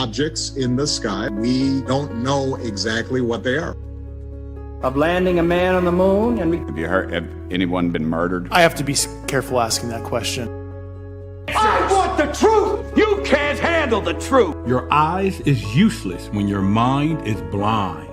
objects in the sky. We don't know exactly what they are. Of landing a man on the moon, and Have anyone been murdered? I have to be careful asking that question. I want the truth! You can't handle the truth! Your eyes is useless when your mind is blind.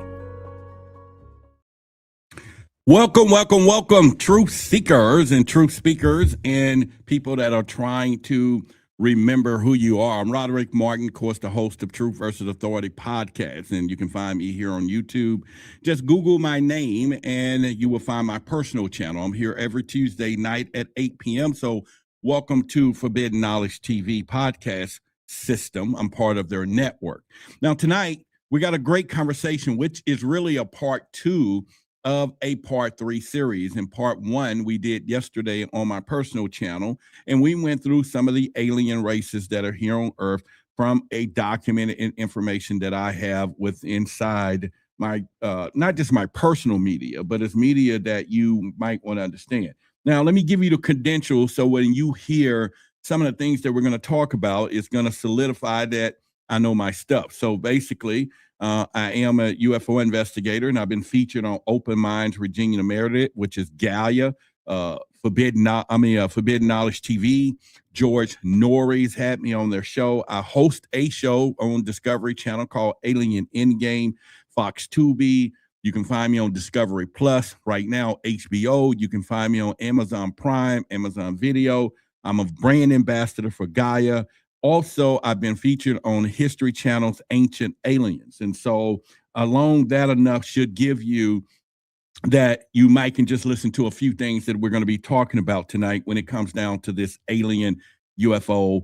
Welcome, truth seekers and truth speakers and people that are trying to remember who you are. I'm Roderick Martin, of course, the host of Truth versus Authority podcast, and you can find me here on YouTube. Just Google my name and you will find my personal channel. I'm here every Tuesday night at 8 p.m. So welcome to Forbidden Knowledge TV podcast system. I'm part of their network. Now, tonight, we got a great conversation, which is really a part 2 of a part 3 series. In part 1, we did yesterday on my personal channel, and we went through some of the alien races that are here on Earth from a documented information that I have with inside my, not just my personal media, but it's media that you might want to understand. Now, let me give you the credentials so when you hear some of the things that we're going to talk about, it's going to solidify that I know my stuff. So basically, I am a UFO investigator, and I've been featured on Open Minds, Regina Meredith, which is Gaia, Forbidden Knowledge TV. George Norrie's had me on their show. I host a show on Discovery Channel called Alien Endgame, Fox Tubi. You can find me on Discovery Plus right now, HBO. You can find me on Amazon Prime, Amazon Video. I'm a brand ambassador for Gaia. Also, I've been featured on History Channel's Ancient Aliens. And so alone that enough should give you that you might can just listen to a few things that we're going to be talking about tonight when it comes down to this alien UFO,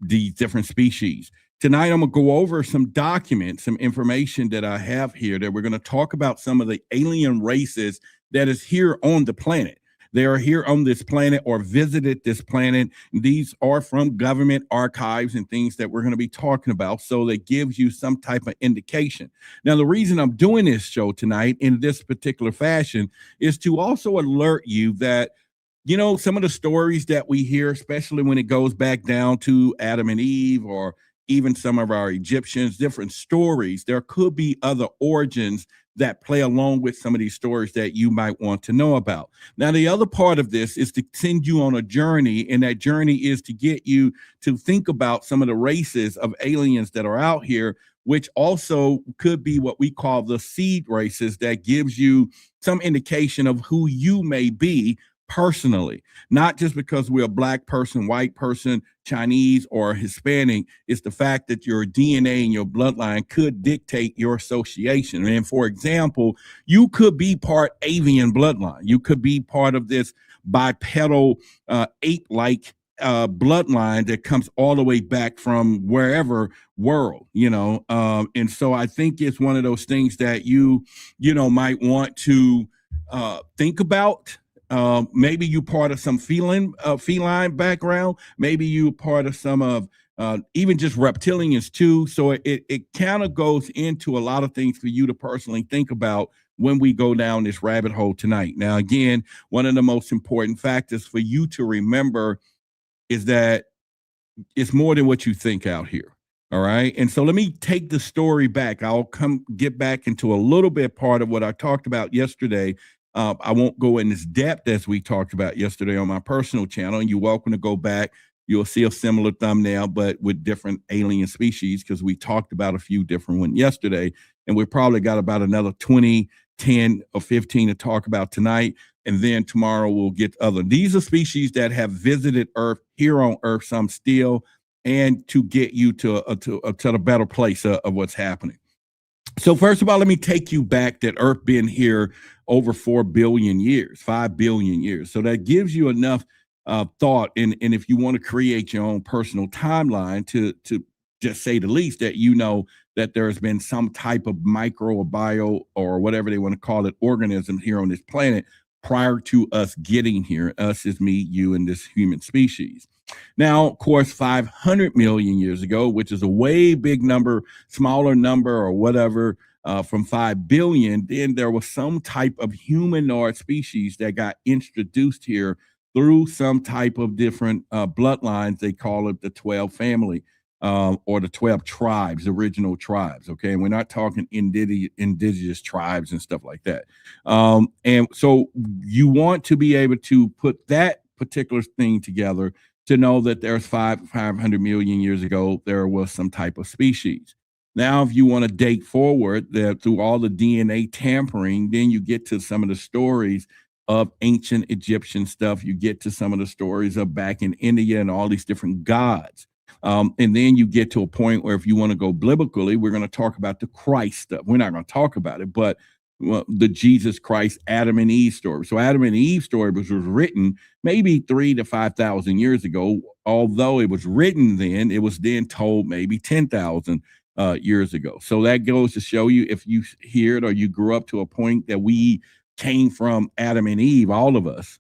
these different species. Tonight, I'm going to go over some documents, some information that I have here that we're going to talk about some of the alien races that is here on the planet. They are here on this planet or visited this planet. These are from government archives and things that we're going to be talking about. So that gives you some type of indication. Now, the reason I'm doing this show tonight in this particular fashion is to also alert you that, you know, some of the stories that we hear, especially when it goes back down to Adam and Eve or even some of our Egyptians, different stories, there could be other origins that play along with some of these stories that you might want to know about. Now, the other part of this is to send you on a journey, and that journey is to get you to think about some of the races of aliens that are out here, which also could be what we call the seed races that gives you some indication of who you may be personally, not just because we're a black person, white person, Chinese, or Hispanic. It's the fact that your DNA and your bloodline could dictate your association. And for example, you could be part avian bloodline. You could be part of this bipedal ape-like bloodline that comes all the way back from wherever world, you know. And so I think it's one of those things that you might want to think about. Maybe you part of some feline background. Maybe you part of some of even just reptilians too. So it kind of goes into a lot of things for you to personally think about when we go down this rabbit hole tonight. Now, again, one of the most important factors for you to remember is that it's more than what you think out here. All right. And so let me take the story back. I'll get back into a little bit part of what I talked about yesterday. I won't go in as depth as we talked about yesterday on my personal channel, and you're welcome to go back. You'll see a similar thumbnail, but with different alien species, because we talked about a few different ones yesterday, and we probably got about another 20, 10, or 15 to talk about tonight, and then tomorrow we'll get other. These are species that have visited Earth, here on Earth, some still, and to get you to a better place of what's happening. So first of all, let me take you back that Earth been here over 4 billion years, 5 billion years. So that gives you enough thought. And if you want to create your own personal timeline to just say the least, that you know that there's been some type of micro or bio or whatever they want to call it organism here on this planet prior to us getting here. Us is me, you, and this human species. Now, of course, 500 million years ago, which is a way big number, smaller number or whatever, from 5 billion, then there was some type of humanoid species that got introduced here through some type of different bloodlines. They call it the 12 family. or the 12 tribes, original tribes. Okay. And we're not talking indigenous tribes and stuff like that. And so you want to be able to put that particular thing together to know that there's 500 million years ago, there was some type of species. Now, if you want to date forward that through all the DNA tampering, then you get to some of the stories of ancient Egyptian stuff. You get to some of the stories of back in India and all these different gods. And then you get to a point where if you want to go biblically, we're going to talk about the Christ stuff. We're not going to talk about it, but the Jesus Christ, Adam and Eve story. So Adam and Eve story was written maybe 3,000 to 5,000 years ago. Although it was written then, it was then told maybe 10,000 years ago. So that goes to show you, if you hear it or you grew up to a point that we came from Adam and Eve, all of us.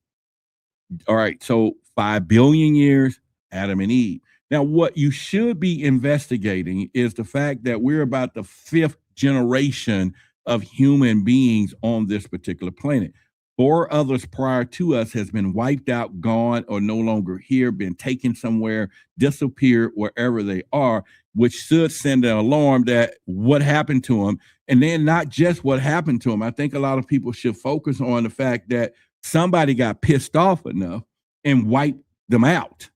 All right, so 5 billion years, Adam and Eve. Now, what you should be investigating is the fact that we're about the 5th generation of human beings on this particular planet. 4 others prior to us has been wiped out, gone, or no longer here, been taken somewhere, disappeared wherever they are, which should send an alarm that what happened to them. And then not just what happened to them. I think a lot of people should focus on the fact that somebody got pissed off enough and wiped them out.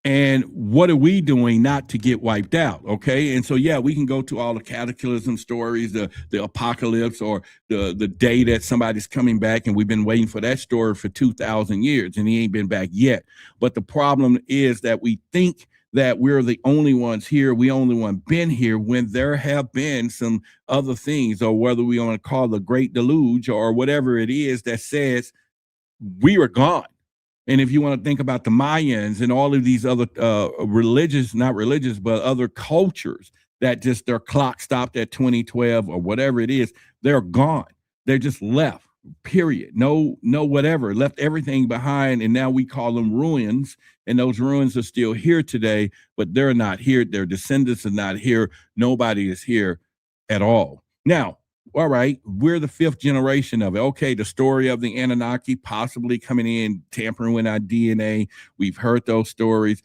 And what are we doing not to get wiped out? Okay. And so, yeah, we can go to all the cataclysm stories, the apocalypse, or the day that somebody's coming back. And we've been waiting for that story for 2,000 years and he ain't been back yet. But the problem is that we think that we're the only ones here. We only one been here when there have been some other things, or whether we want to call the Great Deluge or whatever it is that says we were gone. And if you want to think about the Mayans and all of these other not religious, but other cultures that just their clock stopped at 2012 or whatever it is, they're gone. They're just left, period. No, whatever, left everything behind. And now we call them ruins. And those ruins are still here today, but they're not here. Their descendants are not here. Nobody is here at all. Now, all right, we're the 5th generation of it. Okay, the story of the Anunnaki possibly coming in, tampering with our DNA. We've heard those stories.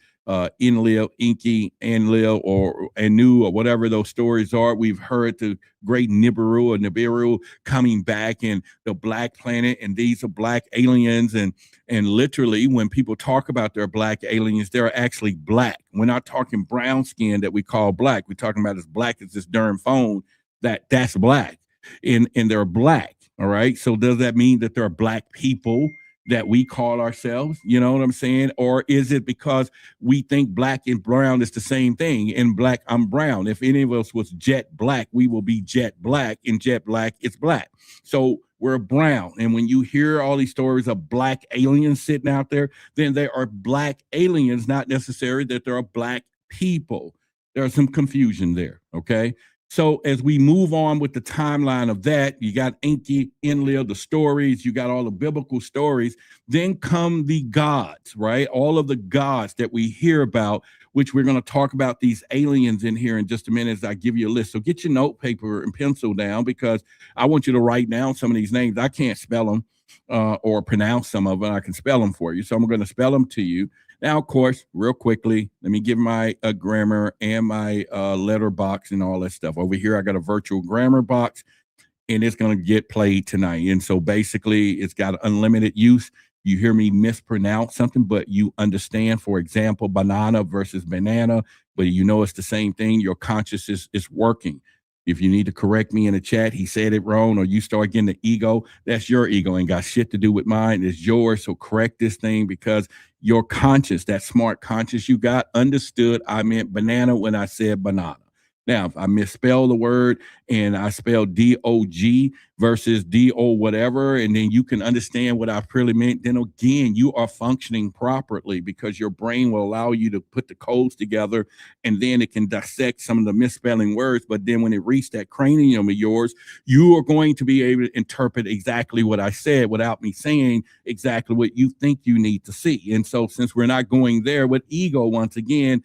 Enlil, Enki, Enlil, or Anu, or whatever those stories are. We've heard the great Nibiru or Nibiru coming back in the black planet, and these are black aliens. And literally, when people talk about their black aliens, they're actually black. We're not talking brown skin that we call black. We're talking about as black as this darn phone. That's black. And they're black. All right. So does that mean that there are black people that we call ourselves? You know what I'm saying? Or is it because we think black and brown is the same thing? And black, I'm brown. If any of us was jet black, we will be jet black. And jet black is black. So we're brown. And when you hear all these stories of black aliens sitting out there, then there are black aliens, not necessarily that there are black people. There's some confusion there. Okay. So as we move on with the timeline of that, you got Enki, Enlil, the stories, you got all the biblical stories, then come the gods, right? All of the gods that we hear about, which we're going to talk about these aliens in here in just a minute as I give you a list. So get your note paper and pencil down, because I want you to write down some of these names. I can't spell them or pronounce some of them. I can spell them for you. So I'm going to spell them to you. Now, of course, real quickly, let me give my grammar and my letter box and all that stuff. Over here, I got a virtual grammar box, and it's going to get played tonight. And so basically, it's got unlimited use. You hear me mispronounce something, but you understand, for example, banana versus banana, but you know it's the same thing. Your consciousness is working. If you need to correct me in the chat, he said it wrong, or you start getting the ego, that's your ego. Ain't got shit to do with mine. It's yours. So correct this thing, because your conscious, that smart conscious you got, understood I meant banana when I said banana. Now, if I misspell the word and I spell D-O-G versus D-O whatever, and then you can understand what I really meant, then again, you are functioning properly, because your brain will allow you to put the codes together, and then it can dissect some of the misspelling words. But then when it reaches that cranium of yours, you are going to be able to interpret exactly what I said without me saying exactly what you think you need to see. And so since we're not going there with ego, once again,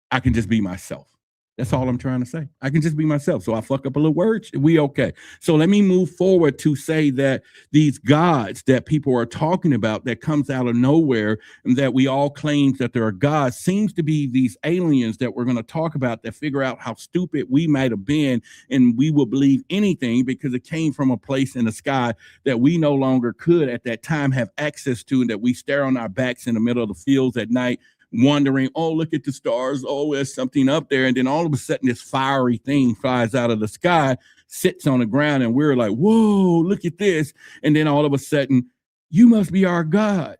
I can just be myself. That's all I'm trying to say. I can just be myself. So I fuck up a little words. We okay. So let me move forward to say that these gods that people are talking about that comes out of nowhere and that we all claim that there are gods seems to be these aliens that we're going to talk about that figure out how stupid we might have been, and we will believe anything because it came from a place in the sky that we no longer could at that time have access to, and that we stare on our backs in the middle of the fields at night wondering, oh, look at the stars, oh, there's something up there. And then all of a sudden this fiery thing flies out of the sky, sits on the ground, and we're like, whoa, look at this. And then all of a sudden, you must be our God.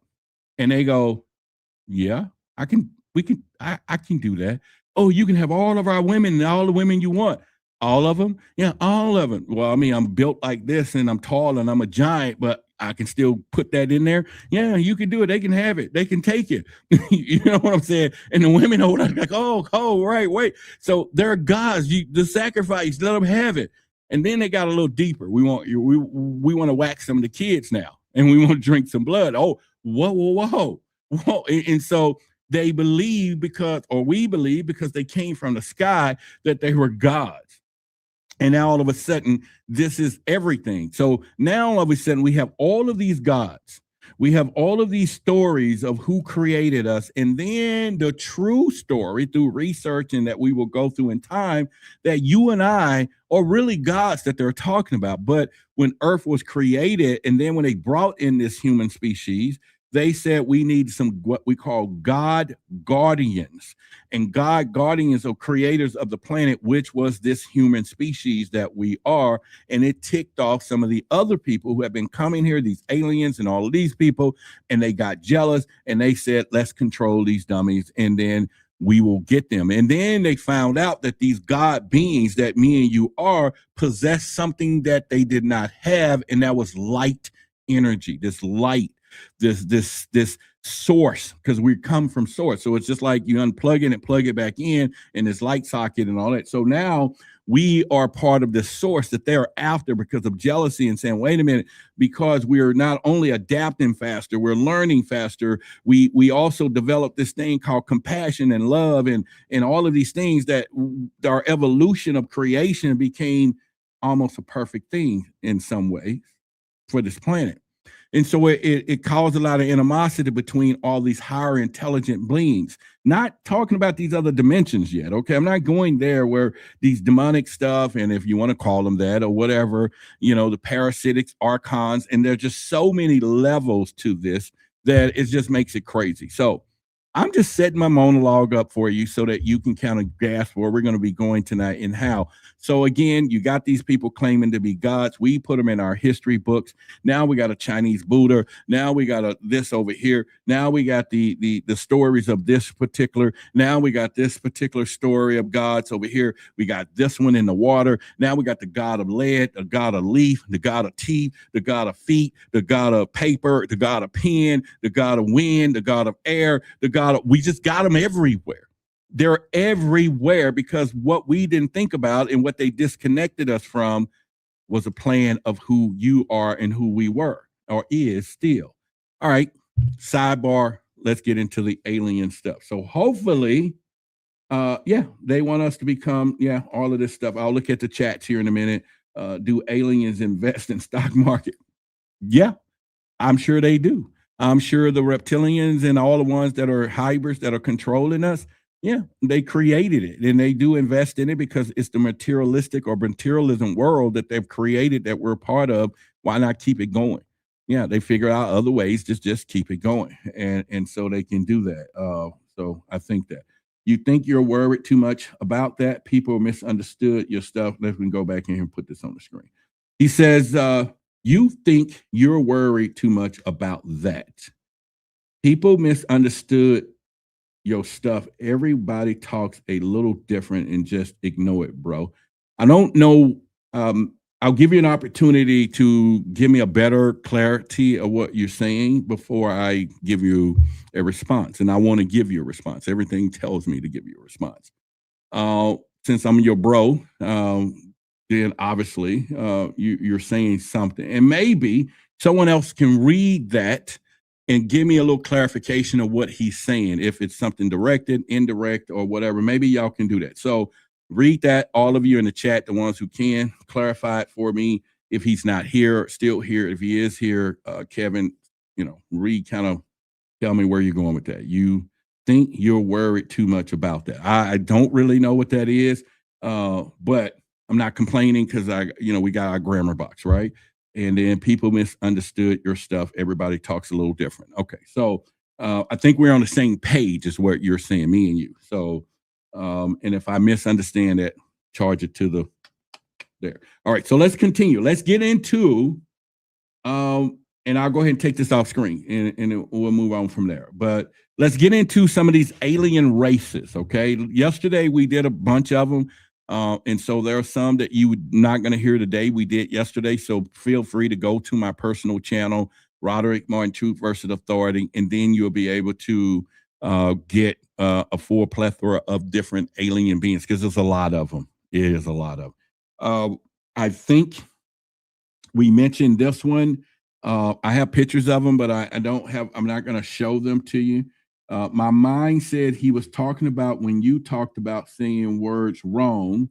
And they go, yeah, I can do that. Oh, you can have all of our women and all the women you want. All of them? Yeah, all of them. Well, I mean, I'm built like this and I'm tall and I'm a giant, but I can still put that in there. Yeah, you can do it. They can have it. They can take it. You know what I'm saying? And the women hold on like, oh, right, wait. So there are gods. The sacrifice, let them have it. And then they got a little deeper. We want to whack some of the kids now, and we want to drink some blood. Oh, whoa. And so they believe we believe because they came from the sky that they were gods. And now all of a sudden, this is everything. So now all of a sudden, we have all of these gods. We have all of these stories of who created us. And then the true story through research and that we will go through in time, that you and I are really gods that they're talking about. But when Earth was created, and then when they brought in this human species, they said we need some what we call God guardians. And God guardians are creators of the planet, which was this human species that we are. And it ticked off some of the other people who have been coming here, these aliens and all of these people, and they got jealous and they said, let's control these dummies, and then we will get them. And then they found out that these God beings that me and you are possess something that they did not have, and that was light energy, this light, this source, because we come from source. So it's just like you unplug it and plug it back in this light socket and all that. So now we are part of the source that they're after because of jealousy and saying, wait a minute, because we're not only adapting faster, we're learning faster. We also developed this thing called compassion and love and all of these things that our evolution of creation became almost a perfect thing in some ways for this planet. And so it caused a lot of animosity between all these higher intelligent beings. Not talking about these other dimensions yet, okay? I'm not going there where these demonic stuff, and if you want to call them that or whatever, the parasitics, archons, and there's just so many levels to this that it just makes it crazy. So I'm just setting my monologue up for you so that you can kind of grasp where we're going to be going tonight and how. So again, you got these people claiming to be gods. We put them in our history books. Now we got a Chinese Buddha. Now we got this over here. Now we got the stories of this particular. Now we got this particular story of gods over here. We got this one in the water. Now we got the god of lead, the god of leaf, the god of teeth, the god of feet, the god of paper, the god of pen, the god of wind, the god of air, the god of, we just got them everywhere. They're everywhere because what we didn't think about and what they disconnected us from was a plan of who you are and who we were or is still. All right, sidebar, let's get into the alien stuff. So hopefully, they want us to become, all of this stuff. I'll look at the chats here in a minute. Do aliens invest in stock market? Yeah, I'm sure they do. I'm sure the reptilians and all the ones that are hybrids that are controlling us, they created it and they do invest in it because it's the materialistic or materialism world that they've created that we're part of. Why not keep it going? Yeah, they figure out other ways, just keep it going. And so they can do that. So I think that. You think you're worried too much about that? People misunderstood your stuff. Let me go back in here and put this on the screen. He says, you think you're worried too much about that. People misunderstood your stuff. Everybody talks a little different and just ignore it, bro. I don't know. I'll give you an opportunity to give me a better clarity of what you're saying before I give you a response. And I want to give you a response. Everything tells me to give you a response. Since I'm your bro, then obviously you're saying something. And maybe someone else can read that and give me a little clarification of what he's saying. If it's something directed, indirect, or whatever, maybe y'all can do that. So read that, all of you in the chat, the ones who can, clarify it for me. If he's not here, still here. If he is here, Kevin, kind of tell me where you're going with that. You think you're worried too much about that. I don't really know what that is, but I'm not complaining because we got our grammar box, right? And then people misunderstood your stuff. Everybody talks a little different. Okay, so I think we're on the same page is what you're saying, me and you. So, and if I misunderstand it, charge it to the there. All right, so let's continue. Let's get into, and I'll go ahead and take this off screen and we'll move on from there. But let's get into some of these alien races, okay? Yesterday, we did a bunch of them. And so there are some that you're not going to hear today. We did yesterday. So feel free to go to my personal channel, Roderick Martin, Truth versus Authority, and then you'll be able to get a full plethora of different alien beings because there's a lot of them. It is a lot of them. I think we mentioned this one. I have pictures of them, but I'm not going to show them to you. My mind said he was talking about when you talked about saying words wrong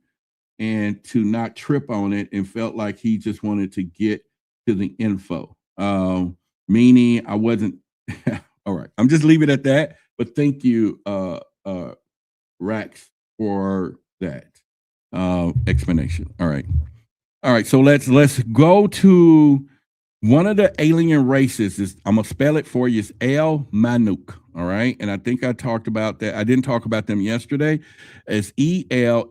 and to not trip on it, and felt like he just wanted to get to the info. Meaning I wasn't, all right, I'm just leave it at that. But thank you, Rax, for that explanation. All right. So let's go to one of the alien races. I'm gonna spell it for you. It's B.L.A.C.K. All right, and I think I talked about that. I didn't talk about them yesterday. It's E.L.M.A.N.O.U.K.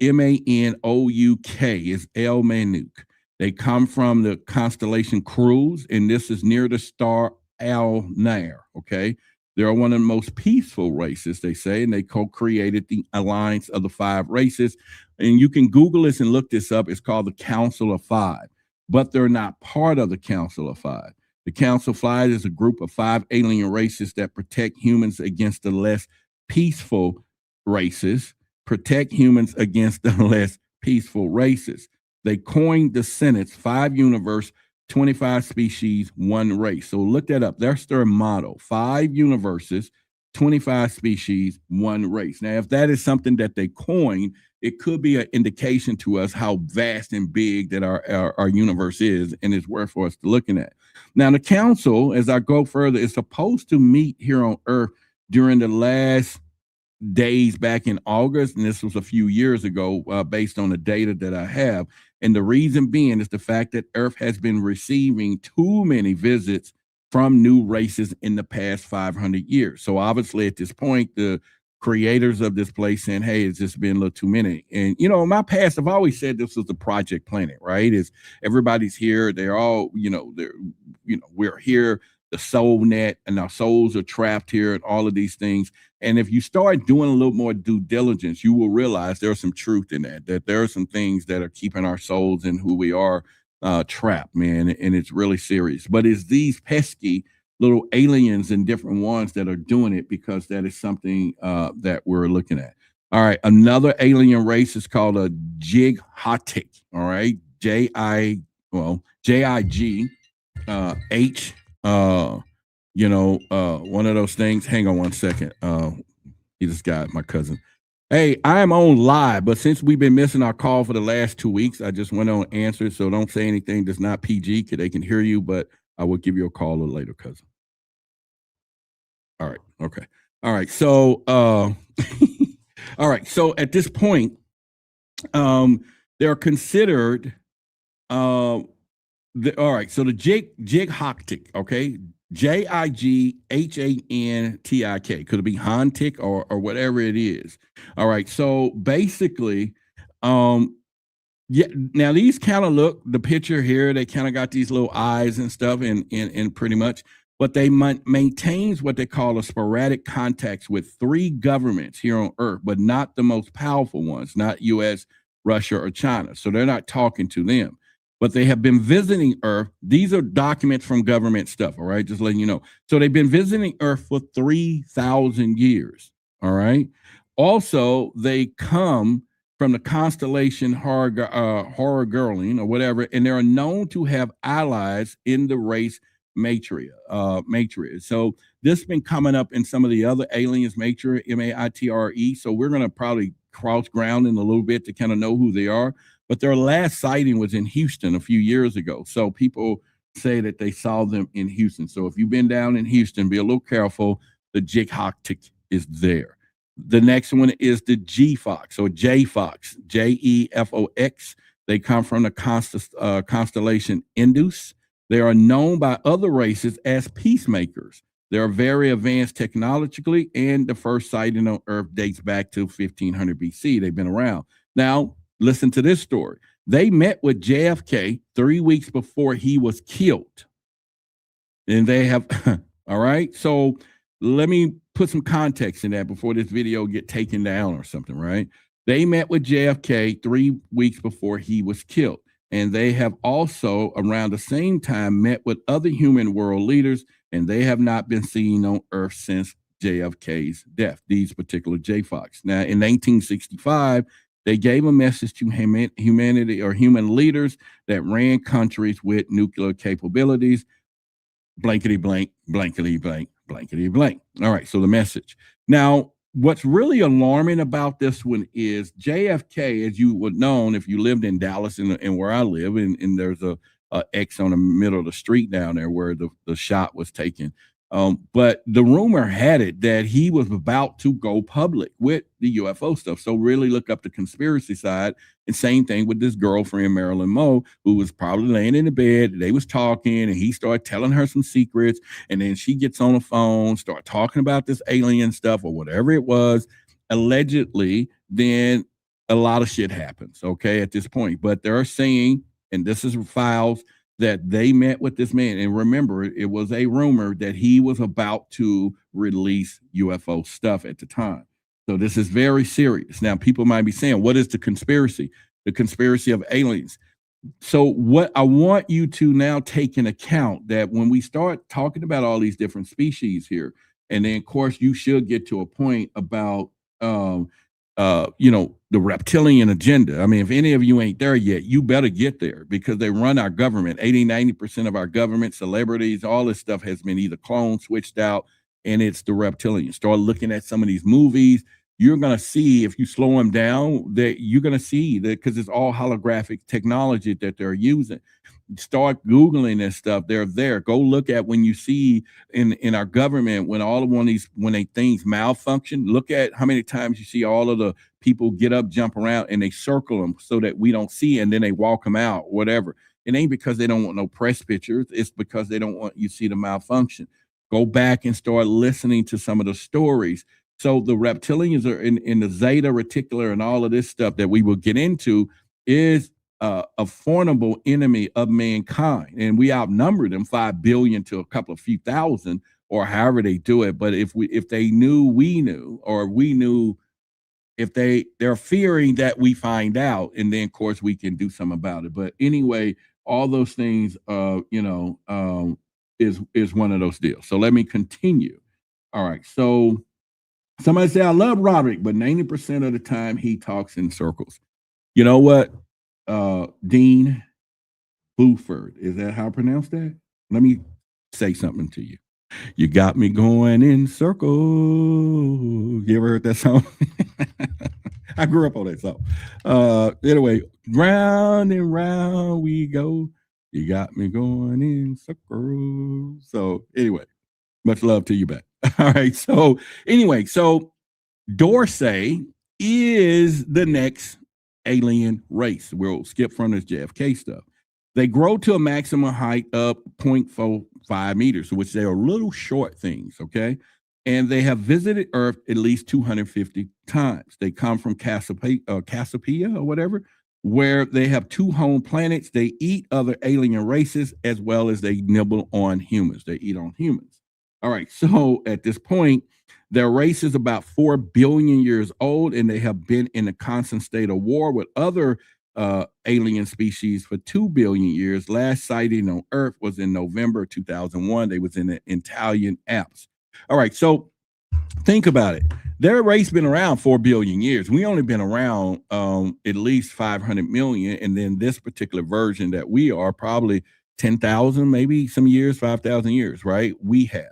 It's B.L.A.C.K. They come from the constellation Crux, and this is near the star Al-Nair. Okay, they're one of the most peaceful races, they say, and they co-created the alliance of the 5 races. And you can Google this and look this up. It's called the Council of 5, but they're not part of the Council of 5. The Council of 5 is a group of 5 alien races that protect humans against the less peaceful races, protect humans against the less peaceful races. They coined the sentence 5 universe, 25 species, 1 race. So look that up. That's their motto: 5 universes, 25 species, 1 race. Now, if that is something that they coined, it could be an indication to us how vast and big that our universe is, and it's worth for us to looking at. Now, the council, as I go further, is supposed to meet here on Earth during the last days back in August, and this was a few years ago, based on the data that I have. And the reason being is the fact that Earth has been receiving too many visits from new races in the past 500 years. So obviously at this point, the creators of this place saying, hey, it's just been a little too many. And, in my past, I've always said this was the Project Planet, right? Is everybody's here. They're all, we're here, the soul net, and our souls are trapped here and all of these things. And if you start doing a little more due diligence, you will realize there's some truth in that there are some things that are keeping our souls and who we are trapped, man. And it's really serious. But it's these pesky little aliens and different ones that are doing it, because that is something that we're looking at. All right. Another alien race is called a Jig-Hotic. All right. J-I-G-H, one of those things. Hang on one second. He just got my cousin. Hey, I am on live, but since we've been missing our call for the last 2 weeks, I just went on answer. So don't say anything that's not PG, because they can hear you, but I will give you a call a little later, cousin. All right. Okay. All right. So, all right. So at this point, they're considered, all right. So the Jig-Hotic, okay. Jighantik. Could it be Hantik or whatever it is? All right. So basically, yeah. Now these kind of look, the picture here, they kind of got these little eyes and stuff, and pretty much, but they maintains what they call a sporadic contacts with 3 governments here on Earth, but not the most powerful ones, not U.S., Russia, or China. So they're not talking to them. But they have been visiting Earth. These are documents from government stuff, all right? Just letting you know. So they've been visiting Earth for 3,000 years, all right? Also, they come from the constellation Horror-Girling or whatever, and they're known to have allies in the race Matria. So this has been coming up in some of the other aliens, Matria, M-A-I-T-R-E. So we're going to probably cross grounding a little bit to kind of know who they are. But their last sighting was in Houston a few years ago. So people say that they saw them in Houston. So if you've been down in Houston, be a little careful. The Jighotic is there. The next one is the G-Fox or J-Fox, Jefox. They come from the constellation Indus. They are known by other races as peacemakers. They are very advanced technologically, and the first sighting on Earth dates back to 1500 BC. They've been around. Now, listen to this story. They met with JFK 3 weeks before he was killed. And they have, all right? So let me put some context in that before this video get taken down or something, right? They met with JFK 3 weeks before he was killed. And they have also, around the same time, met with other human world leaders, and they have not been seen on Earth since JFK's death, these particular J-Fox. Now, in 1965, they gave a message to humanity or human leaders that ran countries with nuclear capabilities, blankety blank, blankety blank, blankety blank. All right, so the message. Now, what's really alarming about this one is JFK, as you would know, if you lived in Dallas and where I live, and there's a X on the middle of the street down there where the shot was taken. But the rumor had it that he was about to go public with the UFO stuff. So really look up the conspiracy side. And same thing with this girlfriend, Marilyn Monroe, who was probably laying in the bed. They was talking and he started telling her some secrets. And then she gets on the phone, start talking about this alien stuff or whatever it was, allegedly. Then a lot of shit happens, okay, at this point. But they're saying, and this is files, that they met with this man. And remember, it was a rumor that he was about to release UFO stuff at the time. So this is very serious. Now, people might be saying, what is the conspiracy? The conspiracy of aliens. So what I want you to now take in account that when we start talking about all these different species here, and then of course you should get to a point about the reptilian agenda. I mean, if any of you ain't there yet, you better get there because they run our government. 80-90% of our government, celebrities, all this stuff has been either cloned, switched out, and it's the reptilian. Start looking at some of these movies. You're going to see, if you slow them down, that you're going to see that because it's all holographic technology that they're using. Start Googling this stuff. They're there. Go look at when you see in our government, when they things malfunction, look at how many times you see all of the people get up, jump around, and they circle them so that we don't see, and then they walk them out, whatever. It ain't because they don't want no press pictures. It's because they don't want you to see the malfunction. Go back and start listening to some of the stories. So the reptilians are in the Zeta Reticular and all of this stuff that we will get into is a formidable enemy of mankind, and we outnumber them 5 billion to a couple of few thousand, or however they do it. But if they knew we knew, or we knew, if they're fearing that we find out, and then of course we can do something about it. But anyway, all those things, is one of those deals. So let me continue. All right. So somebody say I love Roderick, but 90% of the time he talks in circles. You know what? Dean Buford, is that how I pronounce that? Let me say something to you. You got me going in circles. You ever heard that song? I grew up on that song. Anyway, round and round we go. You got me going in circles. So anyway, much love to you back. All right. So anyway, so Dorsey is the next alien race. We'll skip from this JFK stuff. They grow to a maximum height of 0.45 meters, which they are little short things, okay? And they have visited Earth at least 250 times. They come from Cassiopeia or whatever, where they have 2 home planets. They eat other alien races as well as they nibble on humans. They eat on humans. All right, so at this point, their race is about 4 billion years old, and they have been in a constant state of war with other alien species for 2 billion years. Last sighting on Earth was in November 2001. They was in the Italian Alps. All right, so think about it. Their race been around 4 billion years. We only been around at least 500 million, and then this particular version that we are probably 10,000, maybe some years, 5,000 years, right? We have.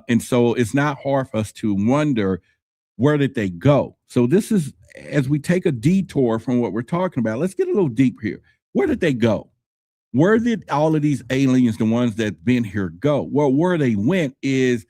And so it's not hard for us to wonder, where did they go? So this is as we take a detour from what we're talking about, let's get a little deep here. Where did they go? Where did all of these aliens, the ones that been here, go? Well, where they went is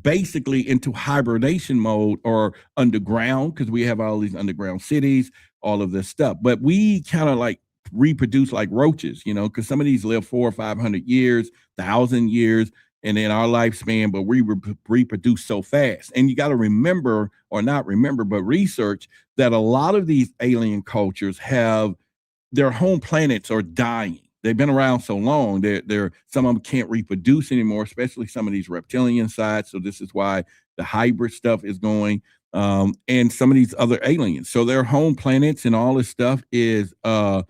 basically into hibernation mode or underground, because we have all these underground cities, all of this stuff. But we kind of like reproduce like roaches, because some of these live 400 or 500 years, 1,000 years, and then our lifespan, but we reproduce so fast. And you got to remember, or not remember, but research that a lot of these alien cultures have their home planets are dying. They've been around so long, they're some of them can't reproduce anymore, especially some of these reptilian sides. So this is why the hybrid stuff is going, and some of these other aliens. So their home planets and all this stuff is is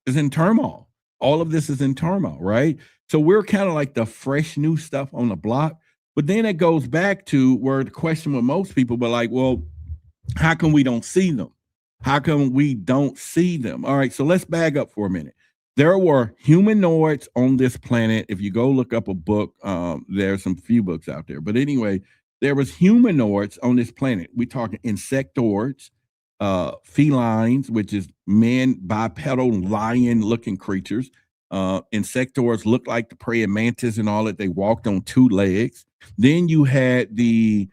in turmoil. All of this is in turmoil, right? So we're kind of like the fresh new stuff on the block. But then it goes back to where the question with most people, but like, well, how come we don't see them? How come we don't see them? All right, so let's back up for a minute. There were humanoids on this planet. If you go look up a book, there's some few books out there. But anyway, there was humanoids on this planet. We're talking insectoids, felines, which is men, bipedal, lion-looking creatures. Insectoids looked like the praying mantis and all that. They walked on two legs. Then you had the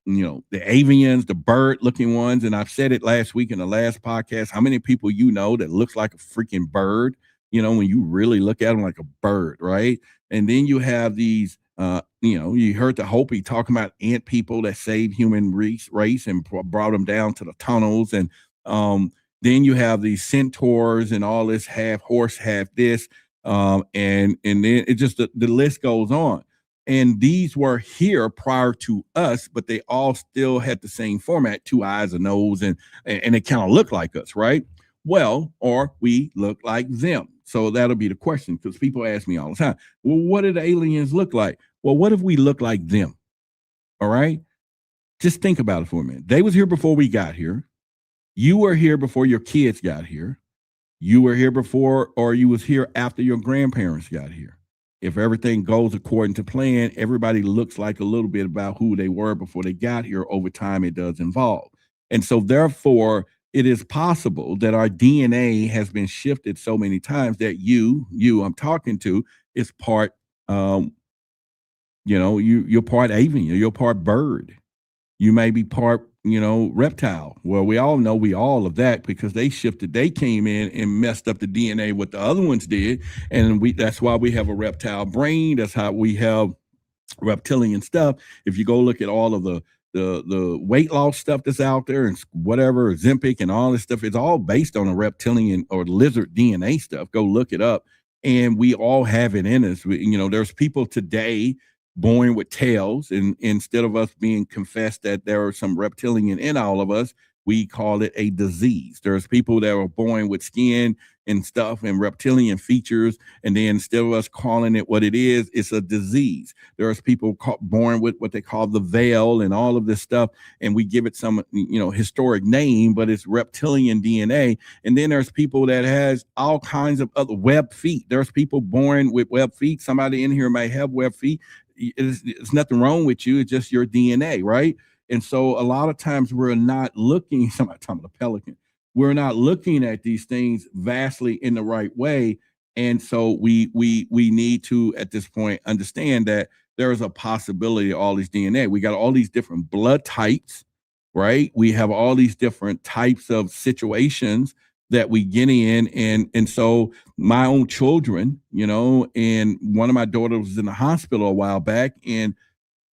the avians, the bird-looking ones, and I've said it last week in the last podcast. How many people that looks like a freaking bird? When you really look at them like a bird, right? And then you have these, you heard the Hopi talking about ant people that saved human race and brought them down to the tunnels, and then you have these centaurs and all this, half horse, half this, and then it just the list goes on. And these were here prior to us, but they all still had the same format, 2 eyes, a nose, and it kind of looked like us, right? Well, or we look like them. So that'll be the question, because people ask me all the time, well, what do the aliens look like? Well, what if we look like them? All right? Just think about it for a minute. They was here before we got here. You were here before your kids got here. You were here before, or you was here after your grandparents got here. If everything goes according to plan, everybody looks like a little bit about who they were before they got here. Over time, it does evolve. And so therefore, it is possible that our DNA has been shifted so many times that you I'm talking to is part, you're part avian, you're part bird. You may be part, reptile. Well, we all know all of that because they came in and messed up the DNA what the other ones did. And that's why we have a reptile brain. That's how we have reptilian stuff. If you go look at all of the weight loss stuff that's out there and whatever, Ozempic and all this stuff, it's all based on a reptilian or lizard DNA stuff. Go look it up. And we all have it in us. There's people today born with tails, and instead of us being confessed that there are some reptilian in all of us, we call it a disease. There's people that are born with skin and stuff and reptilian features, and then instead of us calling it what it is, it's a disease. There's people born with what they call the veil and all of this stuff, and we give it some historic name, but it's reptilian DNA. And then there's people that has all kinds of other web feet. There's people born with web feet. Somebody in here may have web feet. It's nothing wrong with you. It's just your DNA, right? And so a lot of times we're not looking, somebody talking about a pelican, we're not looking at these things vastly in the right way. And so we need to, at this point, understand that there is a possibility of all these DNA. We got all these different blood types, right? We have all these different types of situations that we get in. And so my own children, and one of my daughters was in the hospital a while back, and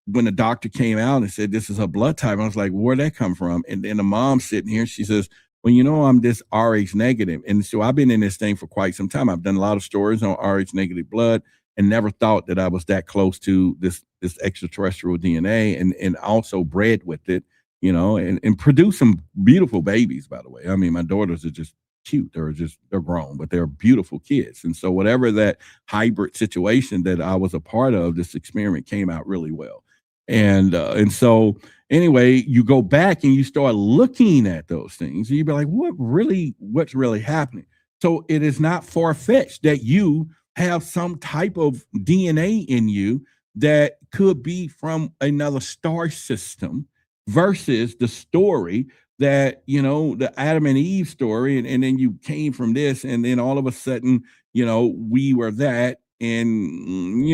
when the doctor came out and said, this is her blood type, I was like, where'd that come from? And then the mom sitting here, she says, well, I'm this Rh negative. And so I've been in this thing for quite some time. I've done a lot of stories on Rh negative blood and never thought that I was that close to this extraterrestrial DNA, and also bred with it, and produce some beautiful babies, by the way. I mean, my daughters are just cute. They're grown, but they're beautiful kids. And so whatever that hybrid situation that I was a part of, this experiment came out really well. And so anyway, you go back and you start looking at those things, and you be like, what's really happening? So it is not far-fetched that you have some type of DNA in you that could be from another star system versus the story that, the Adam and Eve story. And then you came from this, and then all of a sudden, we were that. And,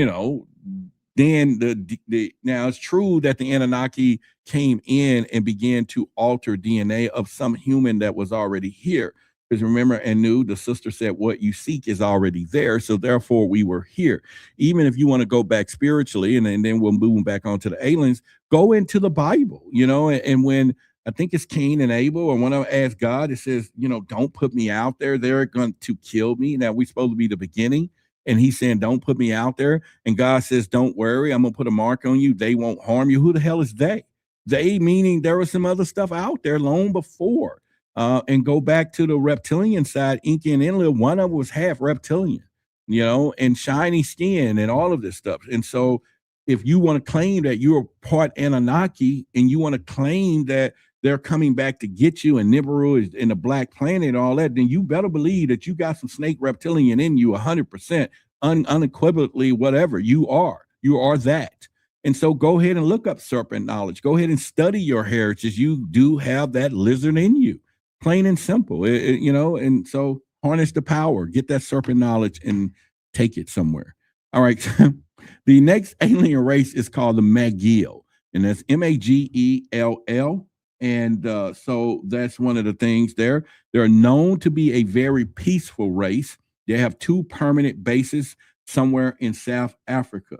then now it's true that the Anunnaki came in and began to alter DNA of some human that was already here. Because remember, Anu, the sister said, what you seek is already there. So therefore we were here. Even if you want to go back spiritually, and then we'll move back on to the aliens, go into the Bible, and when I think it's Cain and Abel, and when I ask God, it says, don't put me out there. They're going to kill me. Now we're supposed to be the beginning. And he's saying, don't put me out there. And God says, don't worry, I'm going to put a mark on you. They won't harm you. Who the hell is they? They meaning there was some other stuff out there long before. And go back to the reptilian side, Inca and Enlil, one of them was half reptilian, and shiny skin and all of this stuff. And so if you want to claim that you're part Anunnaki, and you want to claim that they're coming back to get you, and Nibiru is in the Black Planet and all that, then you better believe that you got some snake reptilian in you 100%, unequivocally, whatever you are that. And so go ahead and look up serpent knowledge. Go ahead and study your heritage. You do have that lizard in you, plain and simple, and so harness the power, get that serpent knowledge and take it somewhere. All right. The next alien race is called the Magil, and that's Magell. And so that's one of the things there. They're known to be a very peaceful race. They have 2 permanent bases somewhere in South Africa.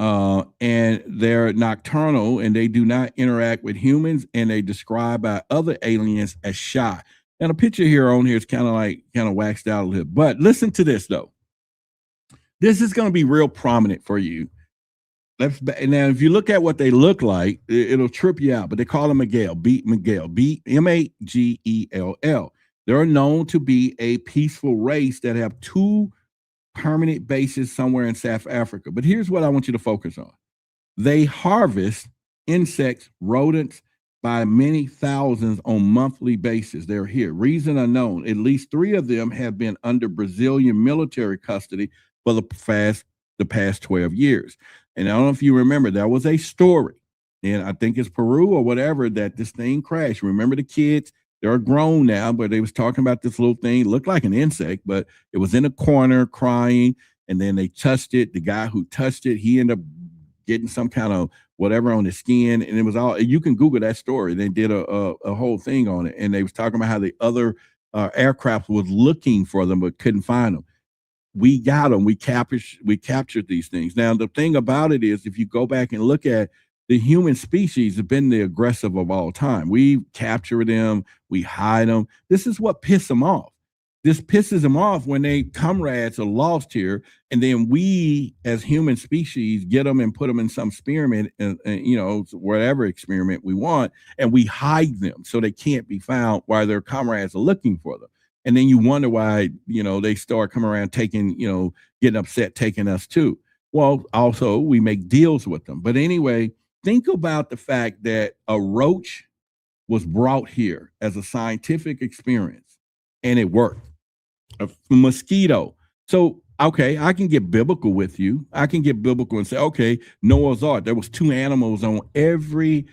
And they're nocturnal, and they do not interact with humans, and they described by other aliens as shy. Now the picture here is kind of waxed out a little, but listen to this though. This is going to be real prominent for you. Now, if you look at what they look like, it'll trip you out, but they call them Magell, Magell. They're known to be a peaceful race that have 2 permanent bases somewhere in South Africa. But here's what I want you to focus on. They harvest insects, rodents, by many thousands on monthly basis. They're here. Reason unknown. At least 3 of them have been under Brazilian military custody for the past 12 years. And I don't know if you remember, there was a story, and I think it's Peru or whatever, that this thing crashed. Remember the kids? They're grown now, but they was talking about this little thing. It looked like an insect, but it was in a corner crying, and then they touched it. The guy who touched it, he ended up getting some kind of whatever on his skin, and it was all, you can Google that story. They did a whole thing on it, and they was talking about how the other aircraft was looking for them but couldn't find them. We got them. We captured these things. Now, the thing about it is, if you go back and look at the human species, have been the aggressive of all time. We capture them. We hide them. This is what pisses them off. This pisses them off when they comrades are lost here, and then we, as human species, get them and put them in some experiment, whatever experiment we want, and we hide them so they can't be found while their comrades are looking for them. And then you wonder why, they start coming around taking, getting upset, taking us too. Well, also we make deals with them. But anyway, think about the fact that a roach was brought here as a scientific experience, and it worked. A mosquito. So, okay, I can get biblical with you. I can get biblical and say, okay, Noah's Ark, there was 2 animals on every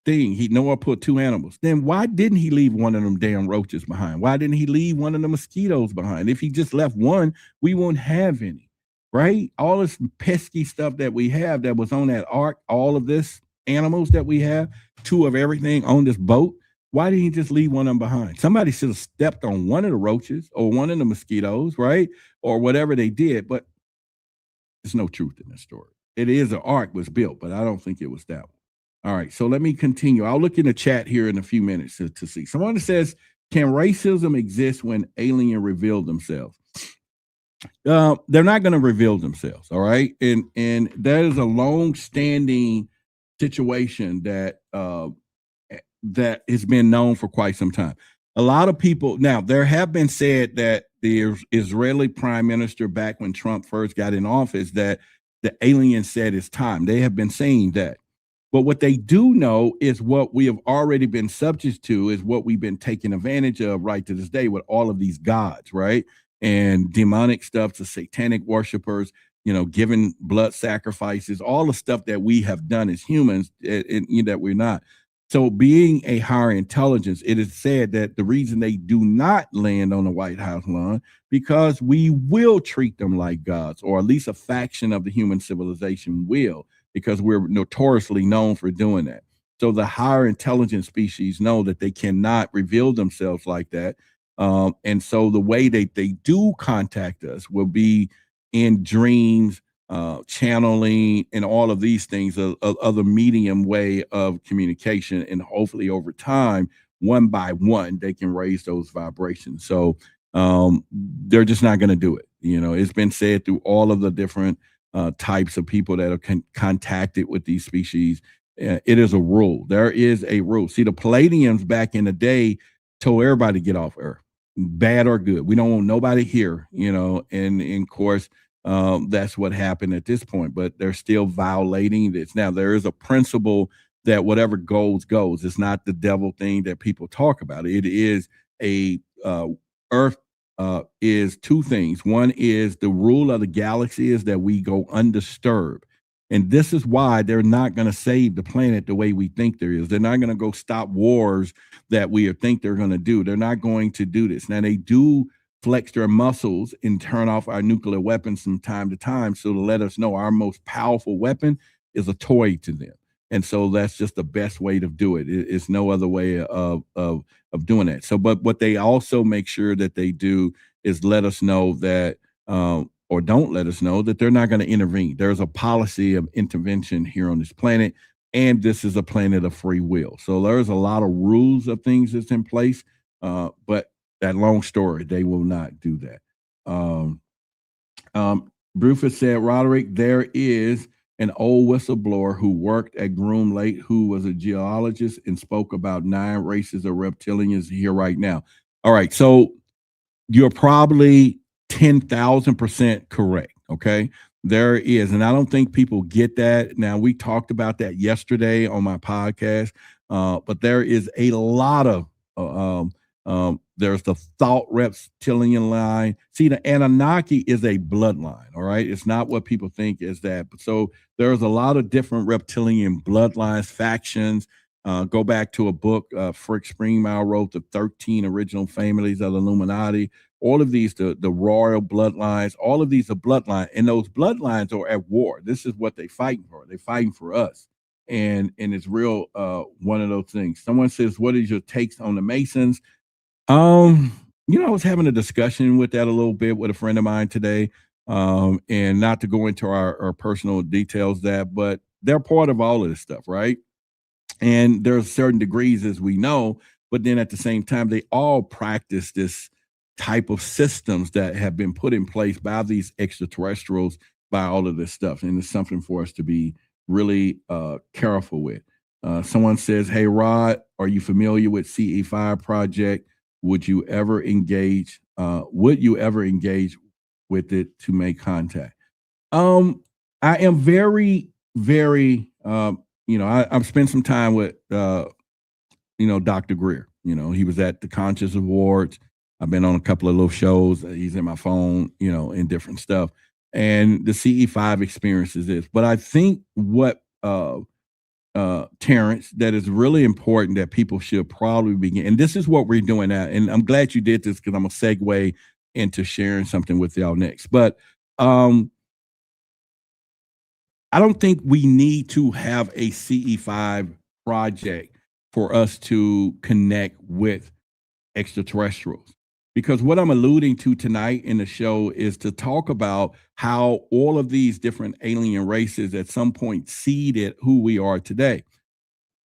thing. Noah put 2 animals. Then why didn't he leave one of them damn roaches behind? Why didn't he leave one of the mosquitoes behind? If he just left one, we wouldn't have any, right? All this pesky stuff that we have that was on that ark, all of this animals that we have, 2 of everything on this boat. Why didn't he just leave one of them behind? Somebody should have stepped on one of the roaches or one of the mosquitoes, right? Or whatever they did, but there's no truth in this story. It is an ark was built, but I don't think it was that one. All right, so let me continue. I'll look in the chat here in a few minutes to see. Someone says, can racism exist when aliens reveal themselves? They're not going to reveal themselves, all right? And that is a long-standing situation that has been known for quite some time. A lot of people, now, there have been said that the Israeli prime minister, back when Trump first got in office, that the alien said it's time. They have been saying that. But what they do know is what we have already been subject to is what we've been taking advantage of right to this day with all of these gods, right? And demonic stuff, the satanic worshipers, giving blood sacrifices, all the stuff that we have done as humans, and that we're not. So being a higher intelligence, it is said that the reason they do not land on the White House lawn, because we will treat them like gods, or at least a faction of the human civilization will, because we're notoriously known for doing that. So the higher intelligence species know that they cannot reveal themselves like that. And so the way they do contact us will be in dreams, channeling, and all of these things, other medium way of communication. And hopefully over time, one by one, they can raise those vibrations. So they're just not going to do it. It's been said through all of the different types of people that are contacted with these species. It is a rule. There is a rule. See, the Palladians back in the day told everybody to get off Earth, bad or good. We don't want nobody here, and of course, that's what happened at this point, but they're still violating this. Now, there is a principle that whatever goes. It's not the devil thing that people talk about. It is Earth is two things. One is the rule of the galaxy is that we go undisturbed. And this is why they're not going to save the planet the way we think there is. They're not going to go stop wars that we think they're going to do. They're not going to do this. Now, they do flex their muscles and turn off our nuclear weapons from time to time, so to let us know our most powerful weapon is a toy to them. And so that's just the best way to do it. It's no other way of doing that. So, but what they also make sure that they do is let us know that, or don't let us know that they're not going to intervene. There's a policy of intervention here on this planet, and this is a planet of free will. So there's a lot of rules of things that's in place, but that long story, they will not do that. Brufus said, Roderick, there is an old whistleblower who worked at Groom Lake, who was a geologist and spoke about 9 races of reptilians here right now. All right, so you're probably 10,000% correct. Okay, there is, and I don't think people get that. Now, we talked about that yesterday on my podcast, but there is a lot of there's the thought reptilian line. See, the Anunnaki is a bloodline. All right, it's not what people think is that. So there's a lot of different reptilian bloodlines, factions. Go back to a book Frick Springmile wrote, the 13 original families of the Illuminati. All of these, the royal bloodlines, all of these are bloodlines, and those bloodlines are at war. This is what they're fighting for. They're fighting for us. And it's real one of those things. Someone says, what is your takes on the Masons? I was having a discussion with that a little bit with a friend of mine today. And not to go into our personal details but they're part of all of this stuff, right? And there's certain degrees, as we know, but then at the same time, they all practice this type of systems that have been put in place by these extraterrestrials, by all of this stuff. And it's something for us to be really careful with. Someone says, hey, Rod, are you familiar with CE5 project? Would you ever engage with it to make contact? I am very, very, I've spent some time with, Dr. Greer. He was at the Conscious Awards. I've been on a couple of little shows. He's in my phone, and different stuff. And the CE5 experiences this. But I think what, Terrence, that is really important that people should probably begin. And this is what we're doing now. And I'm glad you did this, because I'm going to segue into sharing something with y'all next. But I don't think we need to have a CE5 project for us to connect with extraterrestrials. Because what I'm alluding to tonight in the show is to talk about how all of these different alien races at some point seeded who we are today.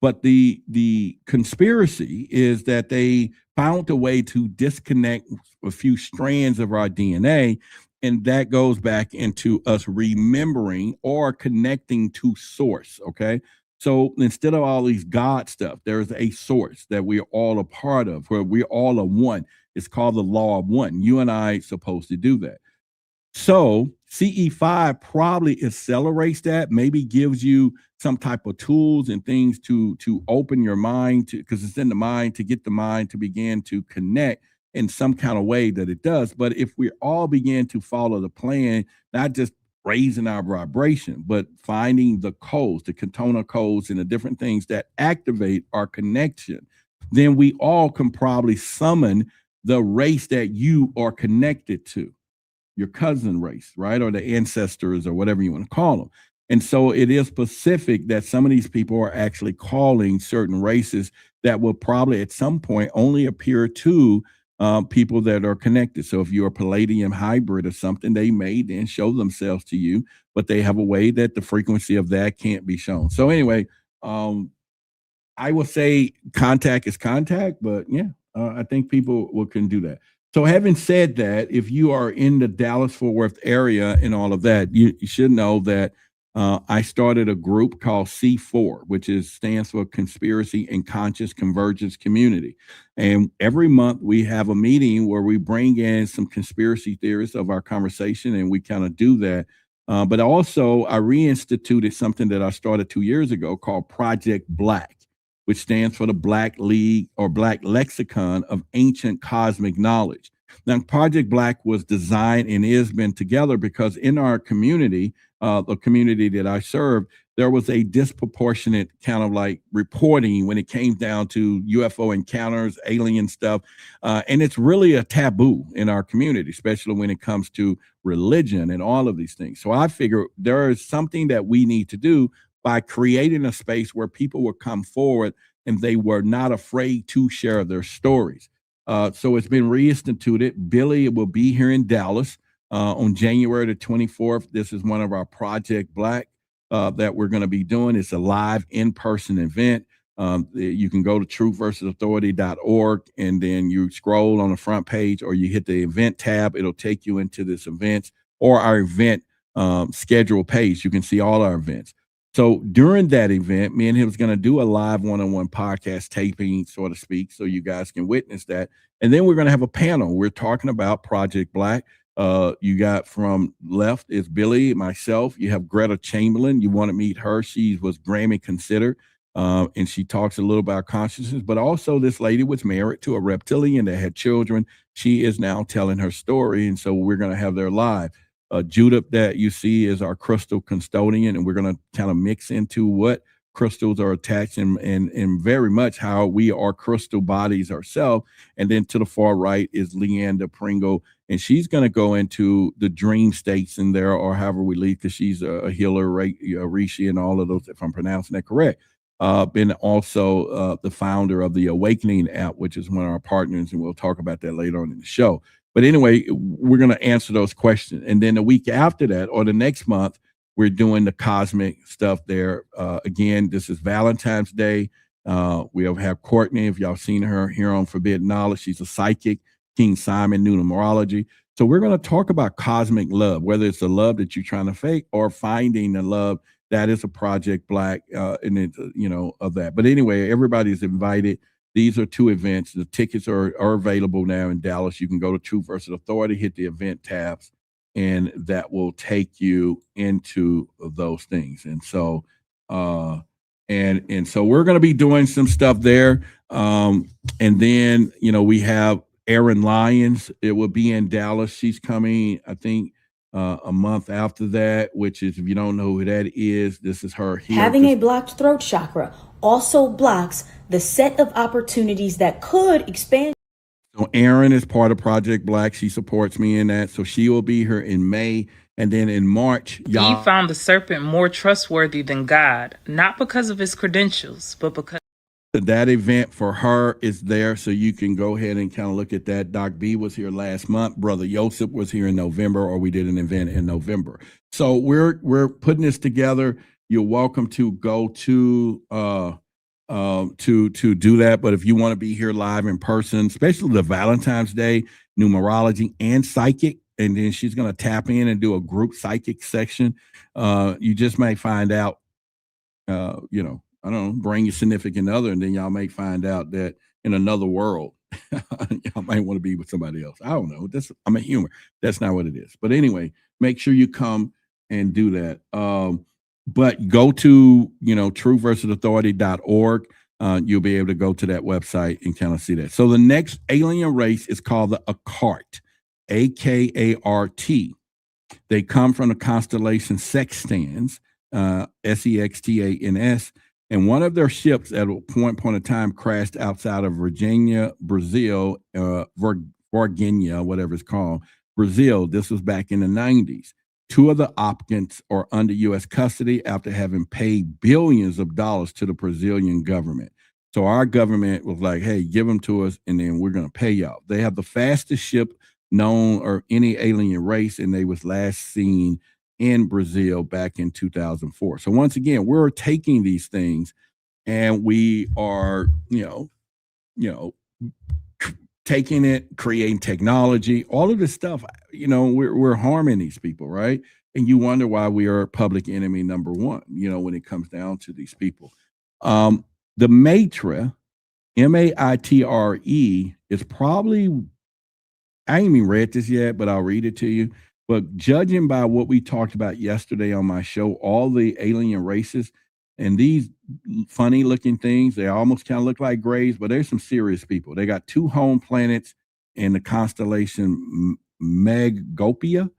But the conspiracy is that they found a way to disconnect a few strands of our DNA, and that goes back into us remembering or connecting to source, okay? So instead of all these God stuff, there's a source that we're all a part of, where we're all a one. It's called the law of one. You and I are supposed to do that. So CE5 probably accelerates that, maybe gives you some type of tools and things to open your mind, because it's in the mind, to get the mind to begin to connect in some kind of way that it does. But if we all begin to follow the plan, not just raising our vibration, but finding the codes, the Katona codes, and the different things that activate our connection, then we all can probably summon the race that you are connected to, your cousin race, right? Or the ancestors or whatever you want to call them. And so it is specific that some of these people are actually calling certain races that will probably at some point only appear to people that are connected. So if you're a palladium hybrid or something, they may then show themselves to you, but they have a way that the frequency of that can't be shown. So anyway, I will say contact is contact, but yeah, I think people can do that. So having said that, if you are in the Dallas-Fort Worth area and all of that, you should know that I started a group called C4, which stands for Conspiracy and Conscious Convergence Community. And every month we have a meeting where we bring in some conspiracy theorists of our conversation, and we kind of do that. But also I reinstituted something that I started 2 years ago called Project B.L.A.C.K, which stands for the Black League or Black Lexicon of Ancient Cosmic Knowledge. Now, Project B.L.A.C was designed and has been together because in our community, the community that I serve, there was a disproportionate kind of like reporting when it came down to UFO encounters, alien stuff. And it's really a taboo in our community, especially when it comes to religion and all of these things. So I figure there is something that we need to do by creating a space where people will come forward and they were not afraid to share their stories. So it's been reinstituted. Billy will be here in Dallas on January the 24th. This is one of our Project B.L.A.C that we're going to be doing. It's a live in-person event. You can go to truthversusauthority.org and then you scroll on the front page or you hit the event tab. It'll take you into this event or our event schedule page. You can see all our events. So during that event, me and him was going to do a live one-on-one podcast taping, so to speak, so you guys can witness that. And then we're going to have a panel. We're talking about Project B.L.A.C. You got from left is Billy, myself. You have Greta Chamberlain. You want to meet her. She was Grammy considered, and she talks a little about consciousness. But also this lady was married to a reptilian that had children. She is now telling her story, and so we're going to have their live. Judith that you see is our crystal custodian, and we're going to kind of mix into what crystals are attached and very much how we are crystal bodies ourselves. And then to the far right is Leanda Pringle, and she's going to go into the dream states in there, or however we lead, because she's a healer, Rishi, and all of those, if I'm pronouncing that correct. Been also the founder of the Awakening app, which is one of our partners, and we'll talk about that later on in the show. But anyway, we're going to answer those questions. And then the week after that, or the next month, we're doing the cosmic stuff there. Again, this is Valentine's Day. We'll have Courtney, if y'all seen her here on Forbidden Knowledge. She's a psychic, King Simon, new numerology. So we're going to talk about cosmic love, whether it's the love that you're trying to fake or finding the love that is a Project B.L.A.C, and it, of that. But anyway, everybody's invited. These are two events. The tickets are available now in Dallas. You can go to Truth versus Authority, hit the event tabs, and that will take you into those things. And so, and so we're going to be doing some stuff there. And then, we have Erin Lyons. It will be in Dallas. She's coming, I think, a month after that, which is, if you don't know who that is, this is her here. Having a blocked throat chakra also blocks the set of opportunities that could expand. So Erin is part of Project B.L.A.C. She supports me in that. So she will be here in May. And then in March, He found the serpent more trustworthy than God, not because of his credentials, but because that event for her is there. So you can go ahead and kind of look at that. Doc B was here last month. Brother Yosef was here in November, or we did an event in November. So we're putting this together. You're welcome to go to do that. But if you want to be here live in person, especially the Valentine's Day, numerology and psychic, and then she's going to tap in and do a group psychic section. You just may find out, I don't know, bring your significant other, and then y'all may find out that in another world, y'all might want to be with somebody else. I don't know. I'm a humor. That's not what it is. But anyway, make sure you come and do that. But go to, truthversusauthority.org. You'll be able to go to that website and kind of see that. So the next alien race is called the AKART, AKART. They come from the constellation Sextans, Sextans, and one of their ships at a point of time crashed outside of Virginia, Brazil, Virginia, whatever it's called, Brazil. This was back in the 90s. Two of the occupants are under U.S. custody after having paid billions of dollars to the Brazilian government. So our government was like, hey, give them to us, and then we're going to pay y'all. They have the fastest ship known or any alien race, and they was last seen in Brazil back in 2004. So once again, we're taking these things and we are, taking it, creating technology, all of this stuff, we're harming these people, right? And you wonder why we are public enemy number one, when it comes down to these people. The Maitre, Maitre, is probably, I ain't even read this yet, but I'll read it to you. But judging by what we talked about yesterday on my show, all the alien races and these funny looking things, they almost kind of look like grays, but there's some serious people. They got 2 home planets in the constellation Megopia.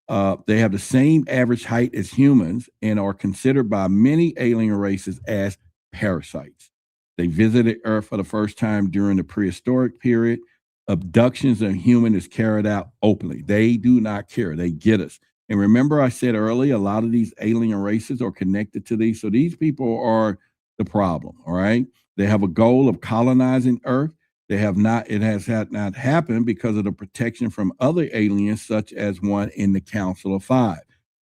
They have the same average height as humans and are considered by many alien races as parasites. They visited Earth for the first time during the prehistoric period. Abductions of human is carried out openly. They do not care. They get us. And remember, I said earlier, a lot of these alien races are connected to these. So these people are the problem. All right. They have a goal of colonizing Earth. It has not happened because of the protection from other aliens, such as one in the Council of Five.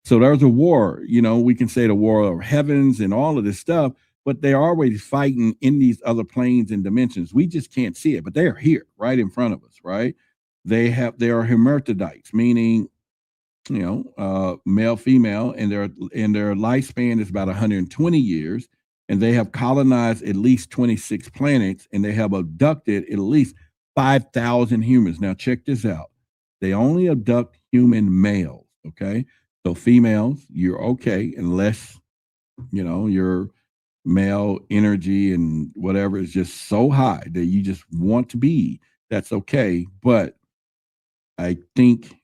So there's a war. We can say the war of heavens and all of this stuff, but they're always fighting in these other planes and dimensions. We just can't see it, but they're here right in front of us, right? They are hermaphrodites, meaning, male, female, and their lifespan is about 120 years, and they have colonized at least 26 planets, and they have abducted at least 5,000 humans. Now, check this out. They only abduct human males, okay? So females, you're okay, unless, your male energy and whatever is just so high that you just want to be, that's okay. But I think,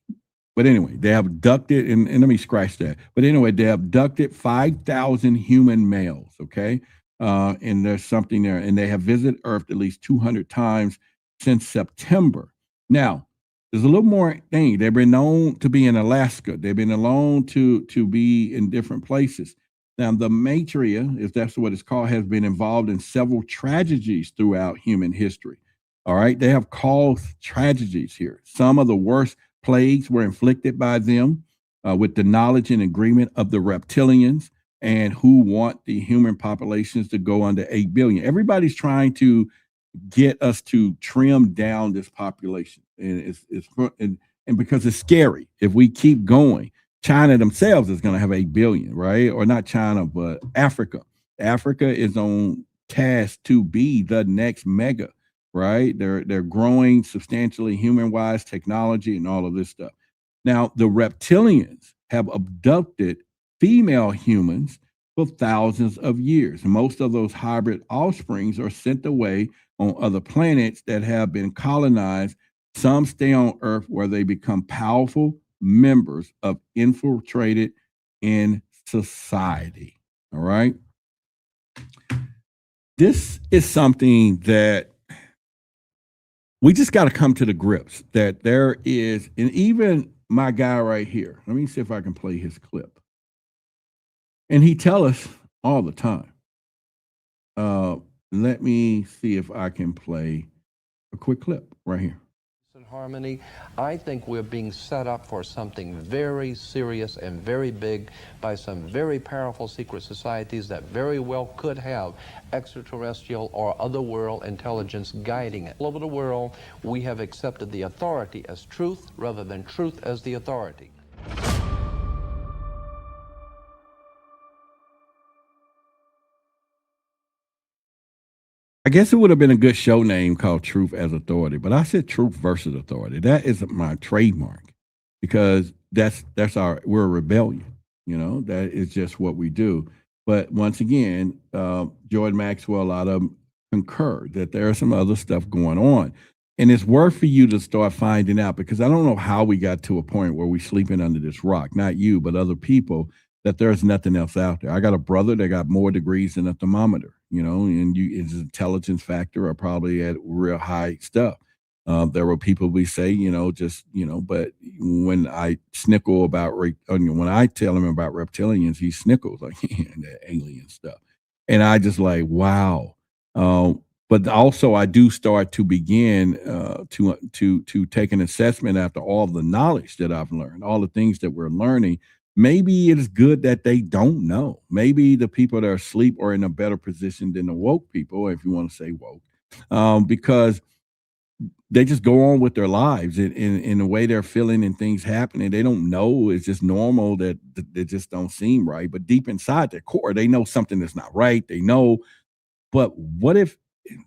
but anyway, they have abducted, and let me scratch that. But anyway, they abducted 5,000 human males, okay? And there's something there. And they have visited Earth at least 200 times since September. Now, there's a little more thing. They've been known to be in Alaska. They've been known to be in different places. Now, the Matria, if that's what it's called, has been involved in several tragedies throughout human history. All right. They have caused tragedies here. Some of the worst plagues were inflicted by them with the knowledge and agreement of the reptilians and who want the human populations to go under 8 billion. Everybody's trying to get us to trim down this population. And because it's scary. If we keep going, China themselves is going to have 8 billion, right? Or not China, but Africa. Africa is on task to be the next mega, right? They're growing substantially human-wise, technology, and all of this stuff. Now, the reptilians have abducted female humans for thousands of years. Most of those hybrid offsprings are sent away on other planets that have been colonized. Some stay on Earth where they become powerful members of infiltrated in society. All right. This is something that we just got to come to the grips that there is, and even my guy right here, let me see if I can play his clip. And he tell us all the time. Let me see if I can play a quick clip right here. Harmony. I think we're being set up for something very serious and very big by some very powerful secret societies that very well could have extraterrestrial or otherworld intelligence guiding it. All over the world, we have accepted the authority as truth rather than truth as the authority. I guess it would have been a good show name called Truth as Authority, but I said Truth versus Authority. That is my trademark because we're a rebellion. That is just what we do. But once again, Jordan Maxwell, a lot of them concur that there is some other stuff going on. And it's worth for you to start finding out, because I don't know how we got to a point where we're sleeping under this rock, not you, but other people, that there's nothing else out there. I got a brother that got more degrees than a thermometer, and his intelligence factor are probably at real high stuff. There were people we say, but when I snickle about, when I tell him about reptilians, he snickles like that alien stuff. And I just like, wow. But also I do start to begin to take an assessment after all the knowledge that I've learned, all the things that we're learning. Maybe it is good that they don't know. Maybe the people that are asleep are in a better position than the woke people, if you want to say woke, because they just go on with their lives in the way they're feeling and things happening. They don't know. It's just normal that they just don't seem right. But deep inside their core, they know something that's not right. They know. But what if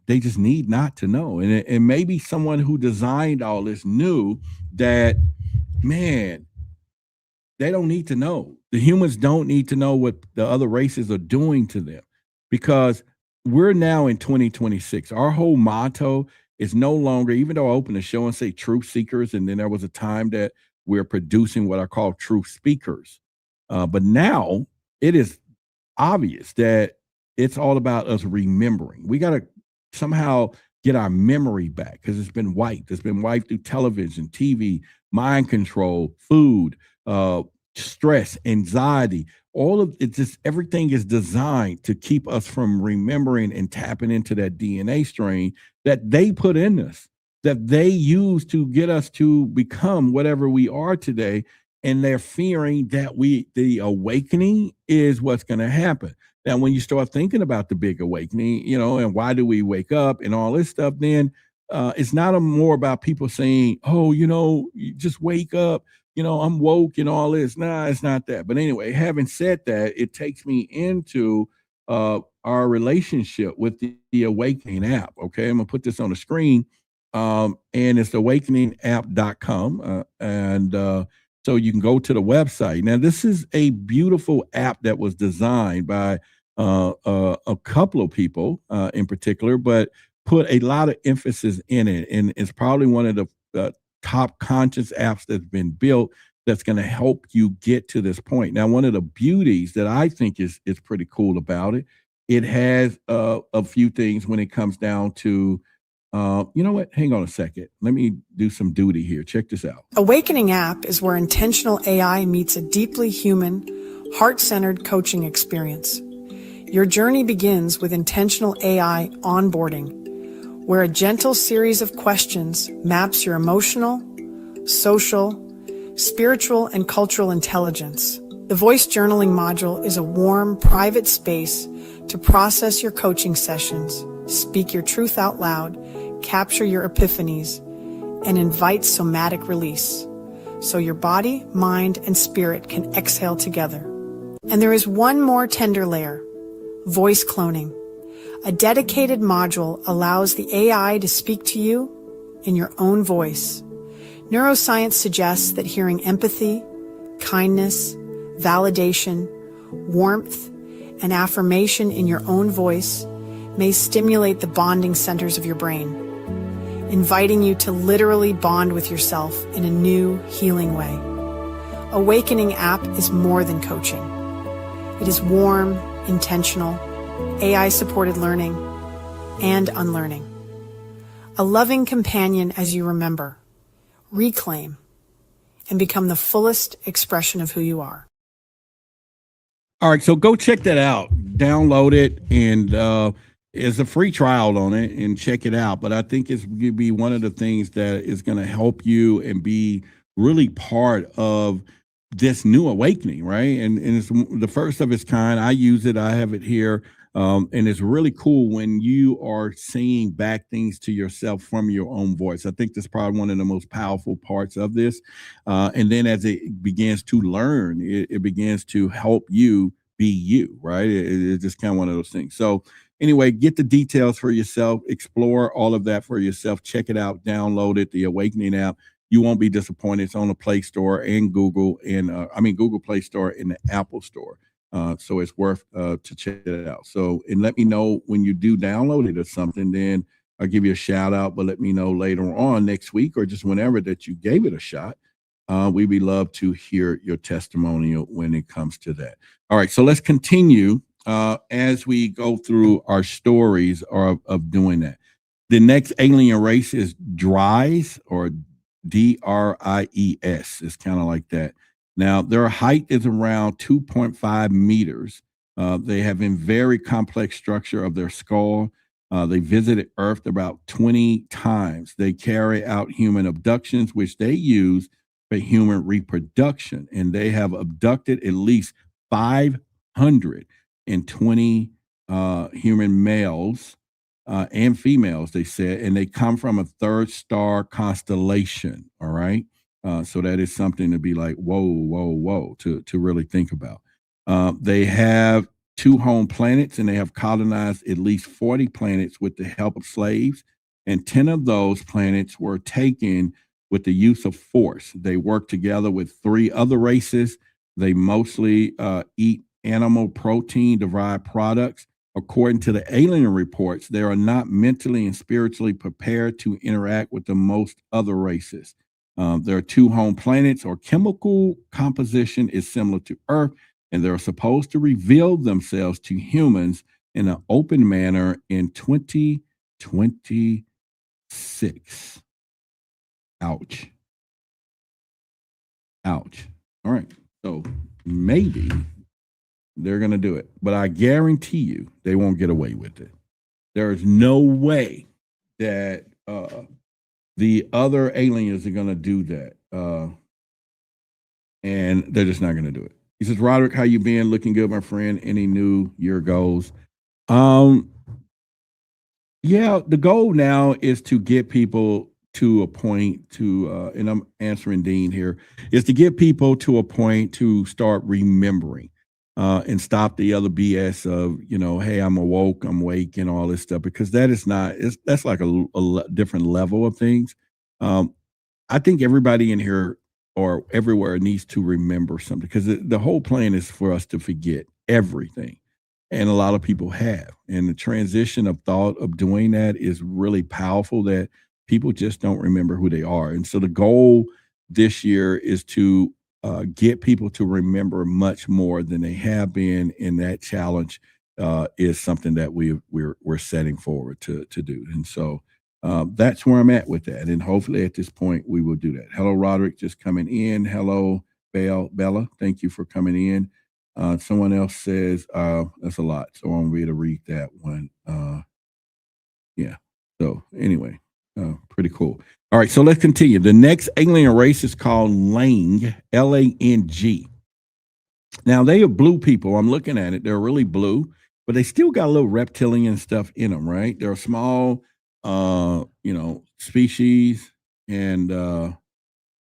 they just need not to know? And maybe someone who designed all this knew that, man, they don't need to know. The humans don't need to know what the other races are doing to them, because we're now in 2026. Our whole motto is no longer, even though I open the show and say truth seekers, and then there was a time that we're producing what I call truth speakers. But now it is obvious that it's all about us remembering. We got to somehow get our memory back, because it's been wiped. It's been wiped through television, TV, mind control, food, stress, anxiety. All of it, just everything is designed to keep us from remembering and tapping into that DNA strain that they put in us, that they use to get us to become whatever we are today. And they're fearing that the awakening is what's going to happen. Now, when you start thinking about the big awakening, and why do we wake up and all this stuff, then it's not more about people saying, oh, you just wake up, I'm woke and all this. Nah, it's not that. But anyway, having said that, it takes me into our relationship with the Awakening app. Okay, I'm going to put this on the screen. And it's awakeningapp.com. So you can go to the website. Now, this is a beautiful app that was designed by a couple of people in particular, but put a lot of emphasis in it. And it's probably one of the top conscious apps that's been built that's going to help you get to this point. Now, one of the beauties that I think is pretty cool about it, it has a few things when it comes down to, you know what? Hang on a second. Let me do some duty here. Check this out. Awakening app is where intentional AI meets a deeply human, heart-centered coaching experience. Your journey begins with intentional AI onboarding, where a gentle series of questions maps your emotional, social, spiritual, and cultural intelligence. The voice journaling module is a warm, private space to process your coaching sessions, speak your truth out loud, capture your epiphanies, and invite somatic release, so your body, mind, and spirit can exhale together. And there is one more tender layer: voice cloning. A dedicated module allows the AI to speak to you in your own voice. Neuroscience suggests that hearing empathy, kindness, validation, warmth, and affirmation in your own voice may stimulate the bonding centers of your brain, inviting you to literally bond with yourself in a new, healing way. Awakening app is more than coaching. It is warm, intentional, AI-supported learning and unlearning. A loving companion as you remember, reclaim, and become the fullest expression of who you are. All right, so go check that out. Download it, and there's a free trial on it, and check it out. But I think it's going to be one of the things that is going to help you and be really part of this new awakening, right? And it's the first of its kind. I use it. I have it here. And it's really cool when you are saying back things to yourself from your own voice. I think that's probably one of the most powerful parts of this. And then as it begins to learn, it begins to help you be you, right? It's just kind of one of those things. So anyway, get the details for yourself, explore all of that for yourself, check it out, download it, the Awakening app. You won't be disappointed. It's on the Play Store and Google, and Google Play Store and the Apple Store. So it's worth to check it out. So, and let me know when you do download it or something, then I'll give you a shout out, but let me know later on next week or just whenever that you gave it a shot. We'd be love to hear your testimonial when it comes to that. All right, so let's continue as we go through our stories of doing that. The next alien race is Dries, or D-R-I-E-S. It's kind of like that. Now, their height is around 2.5 meters. They have a very complex structure of their skull. They visited Earth about 20 times. They carry out human abductions, which they use for human reproduction. And they have abducted at least 520 human males and females, they said, and they come from a third star constellation. All right. So that is something to be like, whoa, to really think about. They have 2 home planets, and they have colonized at least 40 planets with the help of slaves. And 10 of those planets were taken with the use of force. They work together with 3 other races. They mostly eat animal protein derived products. According to the alien reports, they are not mentally and spiritually prepared to interact with the most other races. There are 2 home planets, or chemical composition is similar to Earth, and they're supposed to reveal themselves to humans in an open manner in 2026. Ouch. All right. So maybe they're going to do it, but I guarantee you they won't get away with it. There is no way that the other aliens are going to do that. And they're just not going to do it. He says, Roderick, how you been? Looking good, my friend. Any new year goals? Yeah, the goal now is to get people to a point to, and I'm answering Dean here, is to get people to a point to start remembering and stop the other BS of, hey, I'm awoke, I'm awake, and all this stuff, because that is not, that's like a different level of things. I think everybody in here or everywhere needs to remember something, because the whole plan is for us to forget everything. And a lot of people have. And the transition of thought of doing that is really powerful, that people just don't remember who they are. And so the goal this year is to get people to remember much more than they have been. And that challenge is something that we're setting forward to do. And so that's where I'm at with that. And hopefully at this point we will do that. Hello, Roderick, just coming in. Hello, Bella. Thank you for coming in. Someone else says, that's a lot. So I'm ready to read that one. Yeah. So anyway, pretty cool. All right. So let's continue. The next alien race is called Lang, L-A-N-G. Now they are blue people. I'm looking at it. They're really blue, but they still got a little reptilian stuff in them, right? They're a small, species, and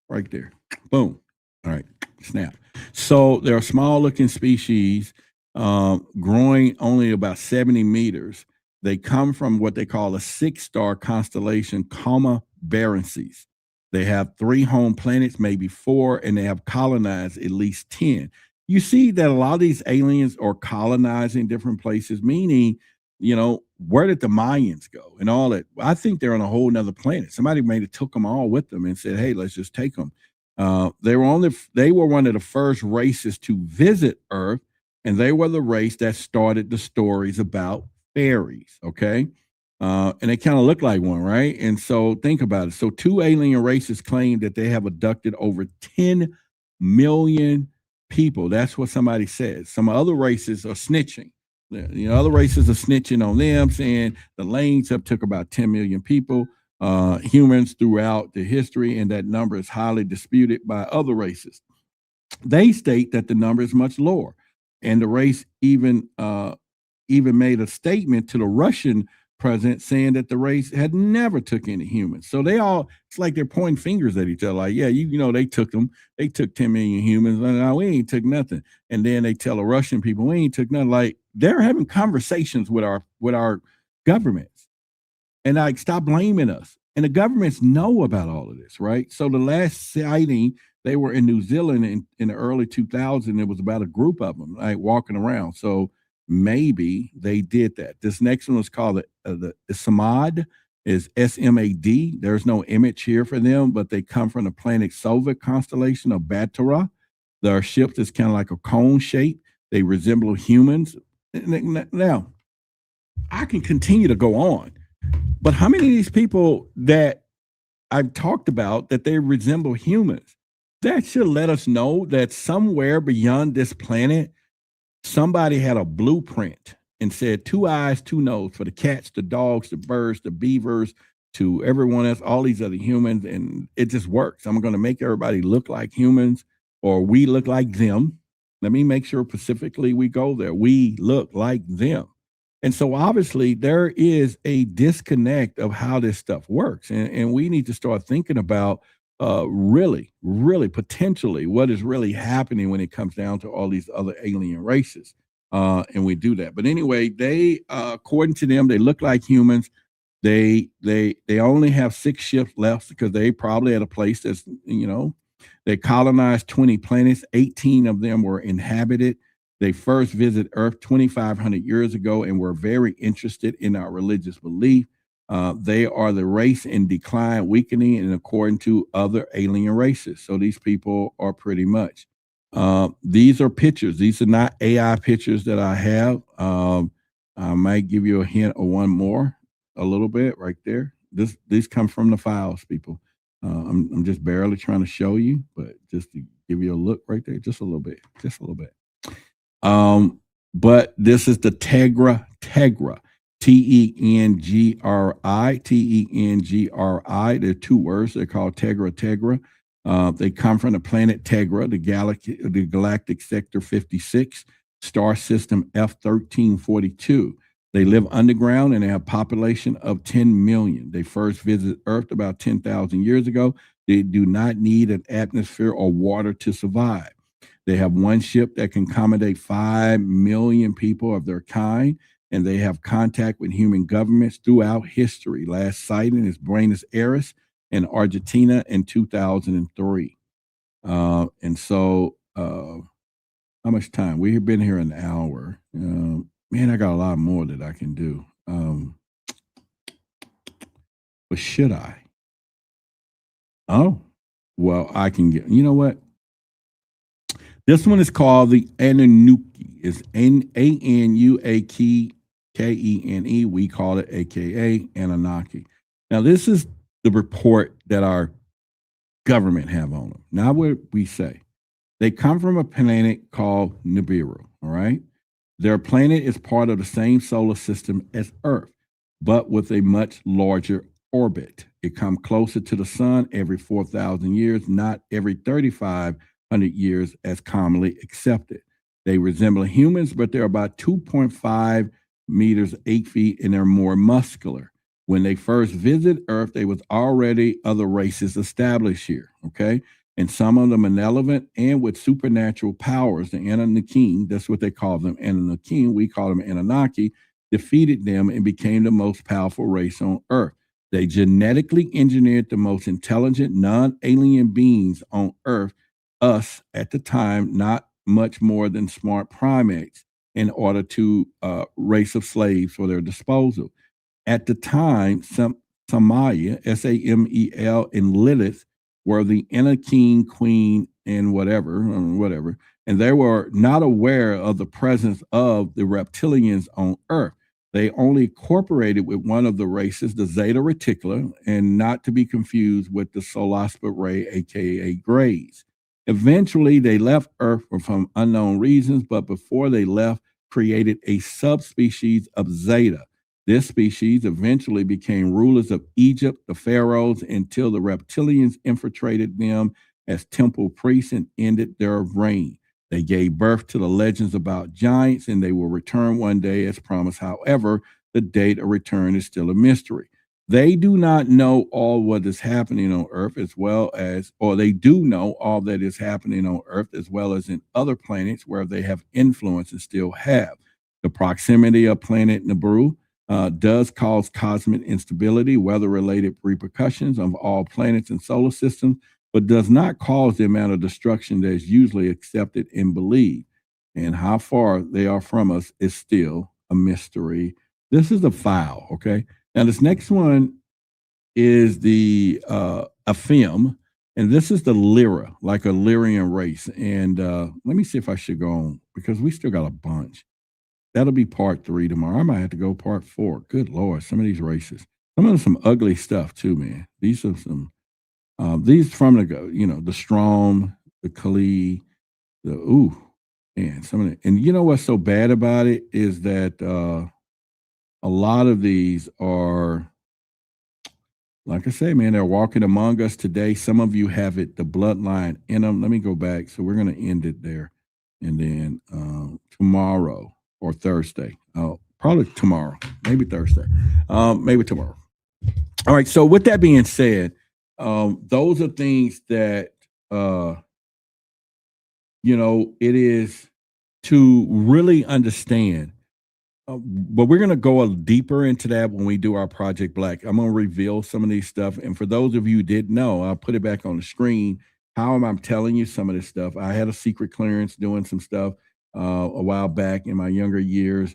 right there, boom. All right, snap. So they're a small looking species, growing only about 70 meters. They come from what they call a 6-star constellation, Coma Berenices. They have 3 home planets, maybe 4, and they have colonized at least 10. You see that a lot of these aliens are colonizing different places, meaning, where did the Mayans go and all that? I think they're on a whole nother planet. Somebody maybe took them all with them and said, hey, let's just take them. They were one of the first races to visit Earth, and they were the race that started the stories about fairies. Okay. And they kind of look like one, right? And so think about it. So 2 alien races claim that they have abducted over 10 million people. That's what somebody says. Some other races are snitching. Other races are snitching on them, saying the Lanes have took about 10 million people, humans throughout the history, and that number is highly disputed by other races. They state that the number is much lower, and the race even made a statement to the Russian president saying that the race had never took any humans. So it's like they're pointing fingers at each other, like, yeah, they took 10 million humans, and no, we ain't took nothing. And then they tell the Russian people, we ain't took nothing. Like, they're having conversations with our governments, and like, stop blaming us. And the governments know about all of this, right? So the last sighting, they were in New Zealand in the early 2000s. It was about a group of them, like, walking around. So maybe they did that. This next one was called the Samad, is SMAD. There's no image here for them, but they come from the planet Soviet constellation of Batara. Their ship is kind of like a cone shape. They resemble humans. Now, I can continue to go on, but how many of these people that I've talked about that they resemble humans, that should let us know that somewhere beyond this planet, somebody had a blueprint and said 2 eyes, 2 nose for the cats, the dogs, the birds, the beavers, to everyone else, all these other humans, and it just works. I'm going to make everybody look like humans, or we look like them. Let me make sure specifically we go there. We look like them. And so obviously there is a disconnect of how this stuff works. And we need to start thinking about really potentially what is really happening when it comes down to all these other alien races. And we do that. But anyway, they, according to them, they look like humans. They only have 6 ships left because they probably at a place that's, they colonized 20 planets. 18 of them were inhabited. They first visited Earth 2,500 years ago and were very interested in our religious belief. They are the race in decline, weakening, and according to other alien races. So these people are pretty much. These are pictures. These are not AI pictures that I have. I might give you a hint of one more, a little bit right there. These come from the files, people. I'm just barely trying to show you, but just to give you a look right there, just a little bit. But this is the Tegri, Tengri. They're 2 words. They're called Tegri. They come from the planet Tegra, the galactic sector 56, star system F1342. They live underground and they have a population of 10 million. They first visited Earth about 10,000 years ago. They do not need an atmosphere or water to survive. They have 1 ship that can accommodate 5 million people of their kind, and they have contact with human governments throughout history. Last sighting is Buenos Aires in Argentina in 2003. And so, how much time? We have been here an hour. Man, I got a lot more that I can do. But should I? Oh, well, I can get, you know what? This one is called the Anunnaki. It's Anuakene. We call it AKA Anunnaki. Now, this is the report that our government have on them. Now, what we say, they come from a planet called Nibiru, all right? Their planet is part of the same solar system as Earth, but with a much larger orbit. It comes closer to the sun every 4,000 years, not every 3,500 years as commonly accepted. They resemble humans, but they're about 2.5 meters, 8 feet, and they're more muscular. When they first visited Earth, there was already other races established here, okay? And some of them malevolent and with supernatural powers, the Anunnaki, that's what they call them, Anunnaki, we call them Anunnaki, defeated them and became the most powerful race on Earth. They genetically engineered the most intelligent non-alien beings on Earth, us at the time, not much more than smart primates, in order to race of slaves for their disposal. At the time, Samaya, Samel, and Lilith were the inner king, queen, and whatever, and they were not aware of the presence of the reptilians on Earth. They only incorporated with one of the races, the Zeta Reticula, and not to be confused with the Solaspa Ray, aka Greys. Eventually, they left Earth for some unknown reasons, but before they left, created a subspecies of Zeta. This species eventually became rulers of Egypt, the pharaohs, until the reptilians infiltrated them as temple priests and ended their reign. They gave birth to the legends about giants, and they will return one day as promised. However, the date of return is still a mystery. They do not know all what is happening on Earth as well as, or they do know all that is happening on Earth as well as in other planets where they have influence and still have. The proximity of planet Nibiru does cause cosmic instability, weather-related repercussions of all planets and solar systems, but does not cause the amount of destruction that is usually accepted and believed. And how far they are from us is still a mystery. This is a file, okay? Now, this next one, is the Afim, and this is the Lyra, like a Lyrian race. And let me see if I should go on because we still got a bunch. That'll be part 3 tomorrow. I might have to go part 4. Good Lord, some of these races. Some of them some ugly stuff too, man. These are some these from the Strom, the Kali, and some of it. And you know what's so bad about it is that a lot of these are, like I say, man, they're walking among us today. Some of you have it, the bloodline in them. Let me go back. So we're going to end it there. And then tomorrow or Thursday, probably tomorrow, maybe Thursday, maybe tomorrow. All right. So with that being said, those are things that, it is to really understand. But we're going to go a deeper into that when we do our Project Black. I'm going to reveal some of these stuff. And for those of you who didn't know, I'll put it back on the screen. How am I telling you some of this stuff? I had a secret clearance doing some stuff a while back in my younger years.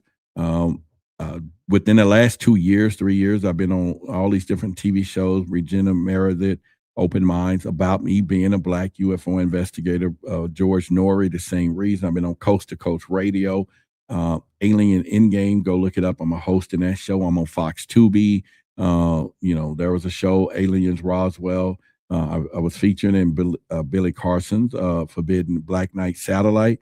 Within the last 2 years, 3 years, I've been on all these different TV shows, Regina Meredith, Open Minds, About Me Being a Black UFO Investigator, George Norrie, the same reason. I've been on Coast to Coast Radio. Alien Endgame, go look it up. I'm a host in that show. I'm on Fox 2B. There was a show, Aliens Roswell. I was featured in Billy Carson's Forbidden Black Knight Satellite,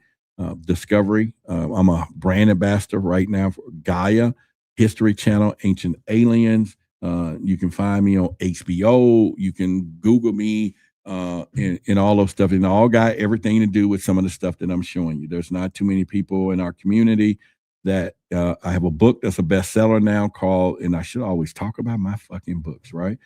Discovery. I'm a brand ambassador right now for Gaia, History Channel, Ancient Aliens. You can find me on HBO. You can Google me and all those stuff. And all got everything to do with some of the stuff that I'm showing you. There's not too many people in our community that I have a book that's a bestseller now called, and I should always talk about my fucking books, right?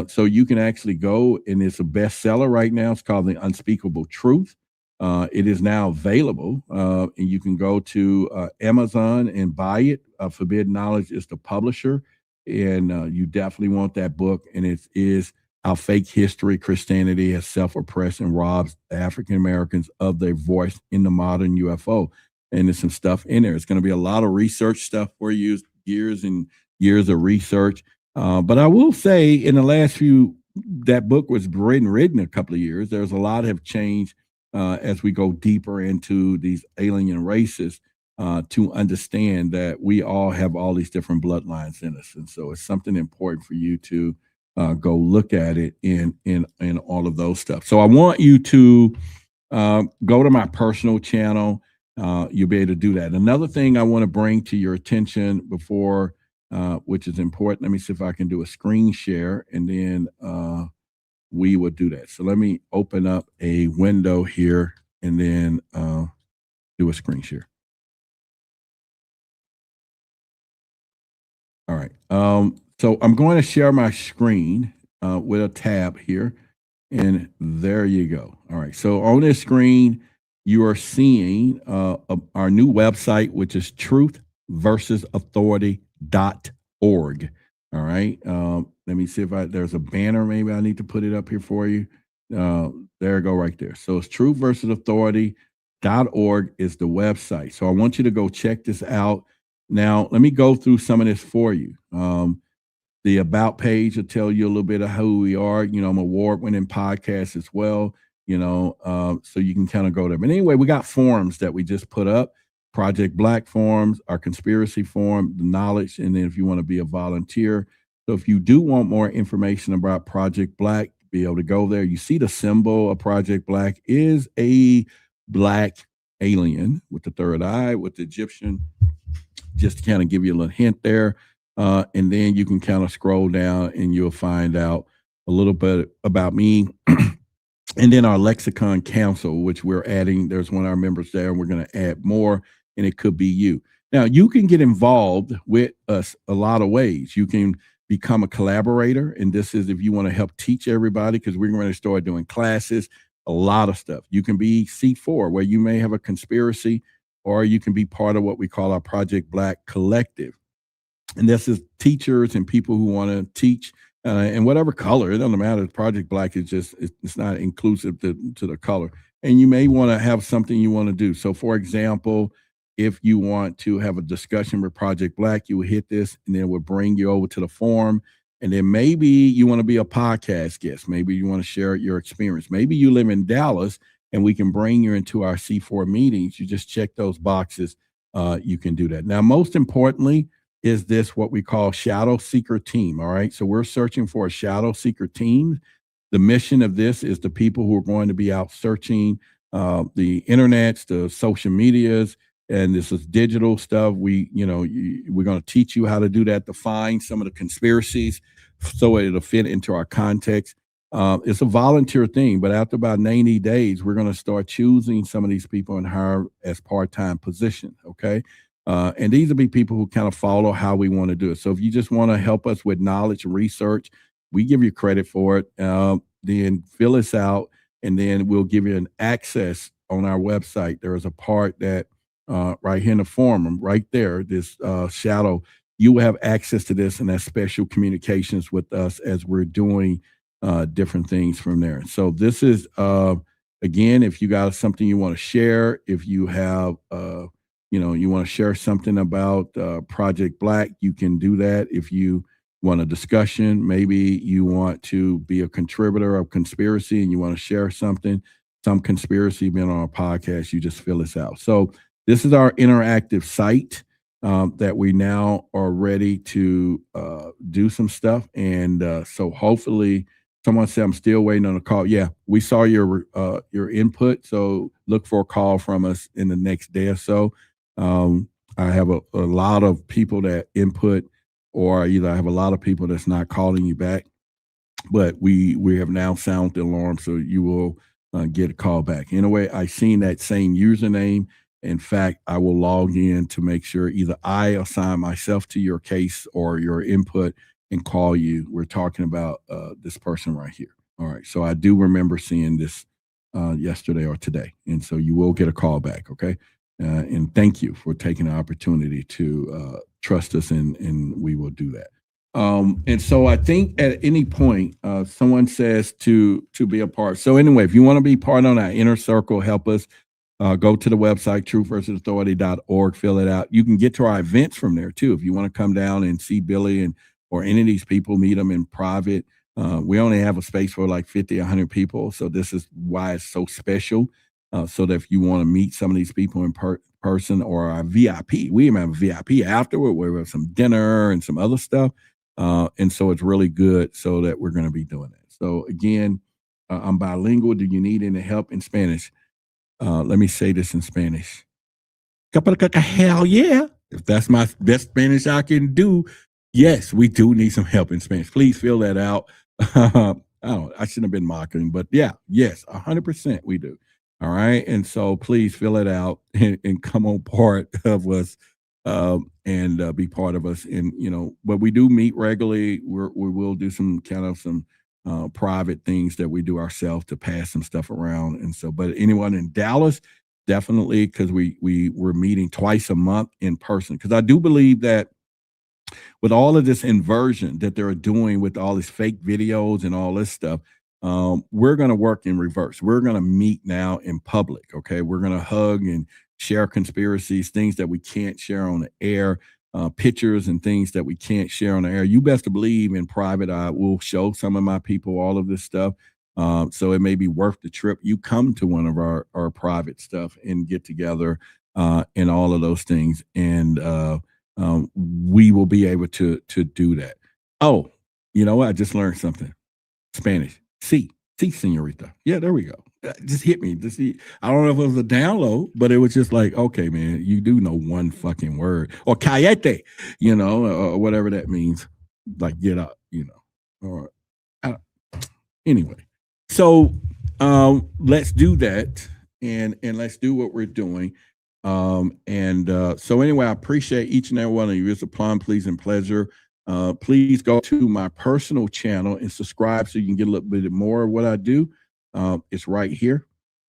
So you can actually go, and it's a bestseller right now. It's called The Unspeakable Truth. It is now available, and you can go to Amazon and buy it. Forbidden Knowledge is the publisher, and you definitely want that book. And it is How Fake History, Christianity Has Self-Oppressed and Robs African Americans of their voice in the Modern UFO. And there's some stuff in there. It's going to be a lot of research stuff for you, years and years of research. But I will say, in the last that book was written a couple of years. There's a lot have changed as we go deeper into these alien races to understand that we all have all these different bloodlines in us. And so it's something important for you to go look at it in all of those stuff. So I want you to go to my personal channel. You'll be able to do that. Another thing I want to bring to your attention before, which is important. Let me see if I can do a screen share, and then we will do that. So let me open up a window here and then do a screen share. All right. So I'm going to share my screen with a tab here, and there you go. All right. So on this screen, you are seeing our new website, which is truthversusauthority.org. All right. Let me see if there's a banner. Maybe I need to put it up here for you. There you go right there. So it's truthversusauthority.org is the website. So I want you to go check this out. Now, let me go through some of this for you. The About page will tell you a little bit of who we are. I'm an award-winning podcast as well, so you can kind of go there. But anyway, we got forums that we just put up, Project Black forums, our conspiracy forum, the knowledge, and then if you want to be a volunteer. So if you do want more information about Project Black, be able to go there. You see the symbol of Project Black is a black alien with the third eye, with the Egyptian, just to kind of give you a little hint there. And then you can kind of scroll down and you'll find out a little bit about me. And then our Lexicon Council, which we're adding. There's one of our members there, and we're going to add more, and it could be you. Now, you can get involved with us a lot of ways. You can become a collaborator, and this is if you want to help teach everybody, because we're going to start doing classes, a lot of stuff. You can be C4, where you may have a conspiracy, or you can be part of what we call our Project Black Collective. And this is teachers and people who want to teach in whatever color. It doesn't matter. Project Black is just, it's not inclusive to the color. And you may want to have something you want to do. So, for example, if you want to have a discussion with Project Black, you will hit this, and then it will bring you over to the forum. And then maybe you want to be a podcast guest. Maybe you want to share your experience. Maybe you live in Dallas and we can bring you into our C4 meetings. You just check those boxes. You can do that. Now, most importantly, is this what we call shadow seeker team. All right. So we're searching for a shadow seeker team. The mission of this is the people who are going to be out searching the internets, the social medias, and this is digital stuff. We're going to teach you how to do that, to find some of the conspiracies so it'll fit into our context. It's a volunteer thing, but after about 90 days, we're going to start choosing some of these people and hire as part-time positions, okay? And these will be people who kind of follow how we want to do it. So if you just want to help us with knowledge and research, we give you credit for it. Then fill us out, and then we'll give you an access on our website. There is a part that right here in the forum, right there, this shadow, you will have access to this, and that's special communications with us as we're doing different things from there. So this is, again, if you got something you want to share, if you have, you want to share something about Project Black, you can do that. If you want a discussion, maybe you want to be a contributor of conspiracy and you want to share something, some conspiracy been on our podcast, you just fill us out. So this is our interactive site that we now are ready to do some stuff. And so hopefully someone said, I'm still waiting on a call. Yeah, we saw your input. So look for a call from us in the next day or so. I have a lot of people that input, or either I have a lot of people that's not calling you back, but we have now sounded the alarm, so you will get a call back. Anyway, I seen that same username. In fact, I will log in to make sure either I assign myself to your case or your input and call you. We're talking about this person right here. All right. So I do remember seeing this yesterday or today. And so you will get a call back. Okay. And thank you for taking the opportunity to trust us, and we will do that. And so I think at any point, someone says to be a part. So anyway, if you want to be part on our inner circle, help us. Go to the website, truthversusauthority.org, fill it out. You can get to our events from there too. If you want to come down and see Billy or any of these people, meet them in private. We only have a space for like 50, 100 people. So this is why it's so special. So that if you want to meet some of these people in person, or our VIP, we even have a VIP afterward where we have some dinner and some other stuff. And so it's really good so that we're going to be doing that. So again, I'm bilingual. Do you need any help in Spanish? Let me say this in Spanish. Hell yeah. If that's my best Spanish I can do, yes, we do need some help in Spanish. Please fill that out. I shouldn't have been mocking, but yeah, yes, 100% we do. All right. And so please fill it out and come on part of us and be part of us. And, but we do meet regularly. We will do some kind of some private things that we do ourselves to pass some stuff around. And so, but anyone in Dallas, definitely, because we're meeting twice a month in person. Because I do believe that with all of this inversion that they're doing with all these fake videos and all this stuff, we're going to work in reverse. We're going to meet now in public. Okay. We're going to hug and share conspiracies, things that we can't share on the air, pictures and things that we can't share on the air. You best to believe in private, I will show some of my people all of this stuff. So it may be worth the trip. You come to one of our private stuff and get together and all of those things. And we will be able to do that. Oh, you know what? I just learned something. Spanish. Sí, señorita. Yeah, there we go. Just hit me. I don't know if it was a download, but it was just like, okay, man, you do know one fucking word. Or cállate, or whatever that means. Like, get up, Or anyway. So let's do that, and let's do what we're doing. So anyway, I appreciate each and every one of you. It's a plum, please, and pleasure. Please go to my personal channel and subscribe so you can get a little bit more of what I do. It's right here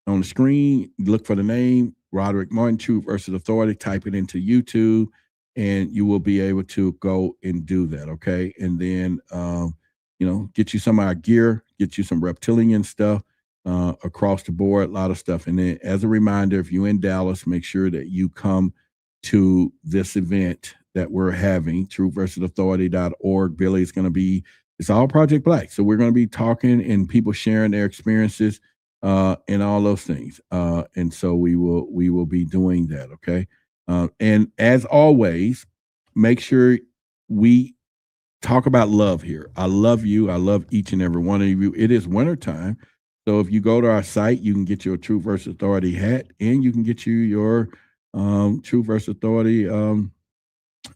on the screen. Look for the name, Roderick Martin, Truth versus Authority. Type it into YouTube, and you will be able to go and do that, okay? And then, get you some of our gear, get you some reptilian stuff across the board, a lot of stuff. And then as a reminder, if you're in Dallas, make sure that you come to this event that we're having, truthversusauthority.org. Billy is going to be It's all Project Black. So we're going to be talking and people sharing their experiences and all those things. And so we will be doing that. Okay. And as always, make sure we talk about love here. I love you. I love each and every one of you. It is wintertime. So if you go to our site, you can get your Truth versus Authority hat, and you can get you your Truth versus Authority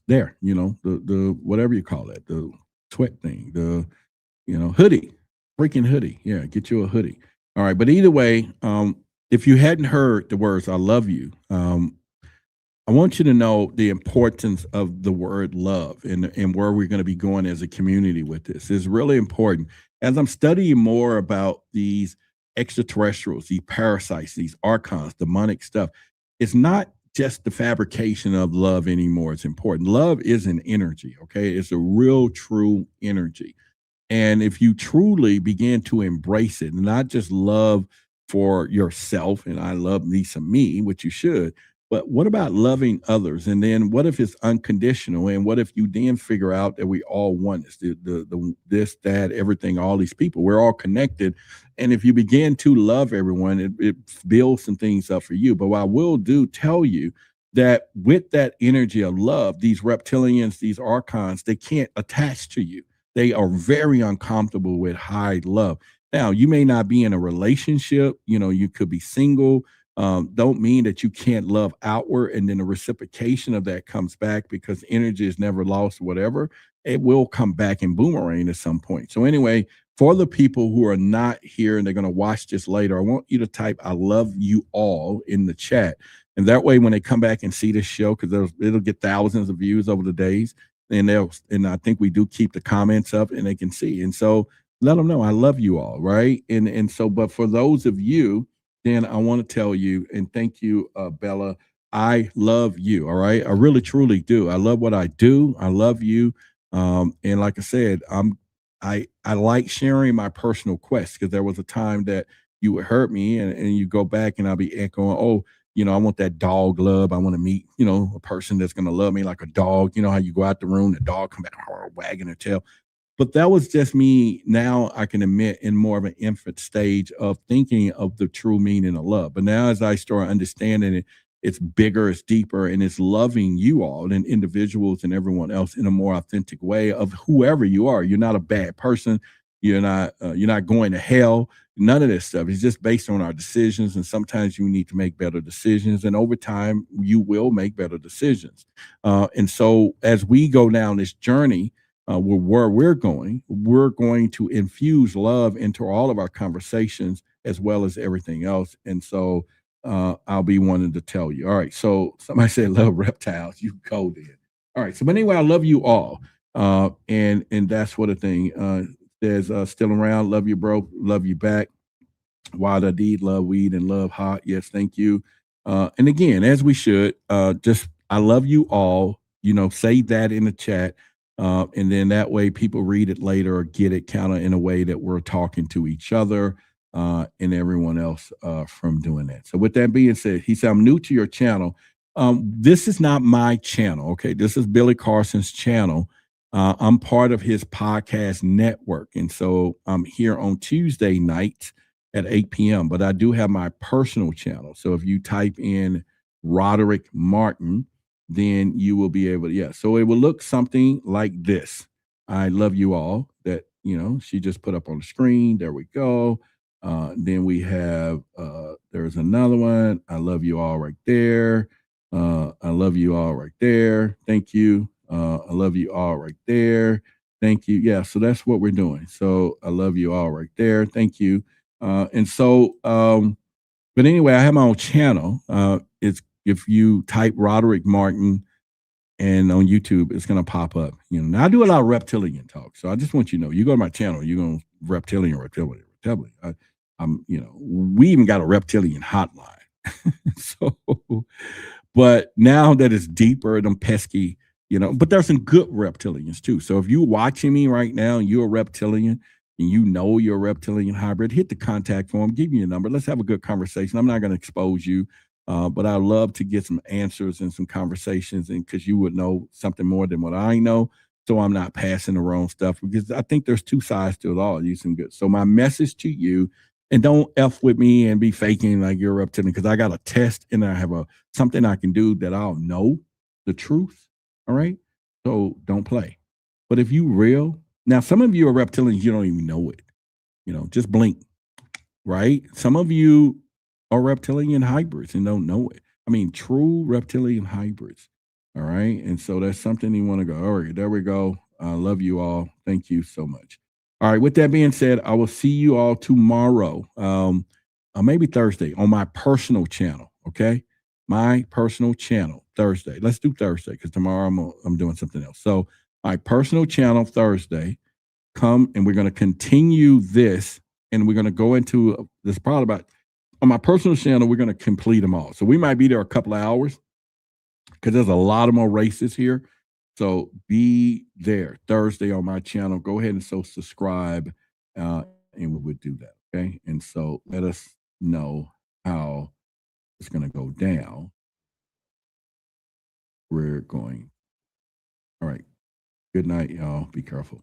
there, the whatever you call it, the sweat thing, the hoodie, freaking hoodie. Yeah, get you a hoodie. All right. But either way, if you hadn't heard the words I love you, I want you to know the importance of the word love and where we're going to be going as a community with this. It's really important. As I'm studying more about these extraterrestrials, these parasites, these archons, demonic stuff, it's not just the fabrication of love anymore. It's important. Love is an energy, okay? It's a real, true energy. And if you truly begin to embrace it, not just love for yourself, and I love Lisa me, which you should, but what about loving others? And then what if it's unconditional? And what if you then figure out that we all want this, this, that, everything, all these people, we're all connected. And if you begin to love everyone, it builds some things up for you. But what I will tell you that with that energy of love, these reptilians, these archons, they can't attach to you. They are very uncomfortable with high love. Now, you may not be in a relationship, you could be single. Don't mean that you can't love outward, and then the reciprocation of that comes back, because energy is never lost, whatever. It will come back and boomerang at some point. So anyway, for the people who are not here and they're going to watch this later, I want you to type I love you all in the chat. And that way, when they come back and see this show, because it'll get thousands of views over the days, and I think we do keep the comments up and they can see. And so let them know I love you all, right? And so, but for those of you, then I want to tell you, and thank you, Bella, I love you, all right? I really, truly do. I love what I do. I love you. And like I said, I like sharing my personal quest, because there was a time that you would hurt me and you go back and I'll be echoing, I want that dog love. I want to meet, a person that's going to love me like a dog. You know how you go out the room, the dog come back wagging her tail. But that was just me. Now I can admit in more of an infant stage of thinking of the true meaning of love. But now as I start understanding it, it's bigger, it's deeper, and it's loving you all and individuals and everyone else in a more authentic way of whoever you are. You're not a bad person. You're not going to hell. None of this stuff. It's just based on our decisions. And sometimes you need to make better decisions. And over time, you will make better decisions. And so as we go down this journey, where we're going to infuse love into all of our conversations as well as everything else. And so I'll be wanting to tell you. All right. So somebody said love reptiles. You go there. All right. So but anyway, I love you all. And that's what the thing says, still around. Love you, bro. Love you back. Wild Indeed, love weed and love hot. Yes, thank you. And again, as we should, just I love you all. Say that in the chat. And then that way people read it later or get it kind of in a way that we're talking to each other and everyone else from doing that. So with that being said, he said, I'm new to your channel. This is not my channel. Okay. This is Billy Carson's channel. I'm part of his podcast network. And so I'm here on Tuesday nights at 8 p.m. But I do have my personal channel. So if you type in Roderick Martin, then you will be able to, so it will look something like this. I love you all. That, she just put up on the screen. There we go. Then we have, there's another one. I love you all right there. I love you all right there. Thank you. I love you all right there. Thank you. Yeah. So that's what we're doing. So I love you all right there. Thank you. And so, but anyway, I have my own channel. It's, if you type Roderick Martin and on YouTube, it's going to pop up. Now I do a lot of reptilian talk. So I just want you to know, you go to my channel, you're going to reptilian. We even got a reptilian hotline. So, but now that it's deeper, them pesky, but there's some good reptilians too. So if you're watching me right now and you're a reptilian and you're a reptilian hybrid, hit the contact form, give me your number. Let's have a good conversation. I'm not going to expose you. But I'd love to get some answers and some conversations, and because you would know something more than what I know. so I'm not passing the wrong stuff, because I think there's two sides to it all. You some good. So my message to you, and don't F with me and be faking like you're up to me, because I got a test and I have something I can do that I'll know the truth. All right. So don't play. But if you real, now some of you are reptilians, you don't even know it. Just blink. Right? Some of you are reptilian hybrids and don't know it. I mean, true reptilian hybrids. All right. And so that's something you want to go. All right, there we go. I love you all. Thank you so much. All right. With that being said, I will see you all tomorrow, maybe Thursday, on my personal channel. Okay. My personal channel, Thursday. Let's do Thursday, because tomorrow I'm doing something else. So my personal channel, Thursday, come and we're going to continue this, and we're going to go into this probably about, on my personal channel, we're going to complete them all. So we might be there a couple of hours, because there's a lot of more races here. So be there Thursday on my channel. Go ahead and subscribe, and we would do that. Okay. And so let us know how it's going to go down. We're going. All right. Good night, y'all. Be careful.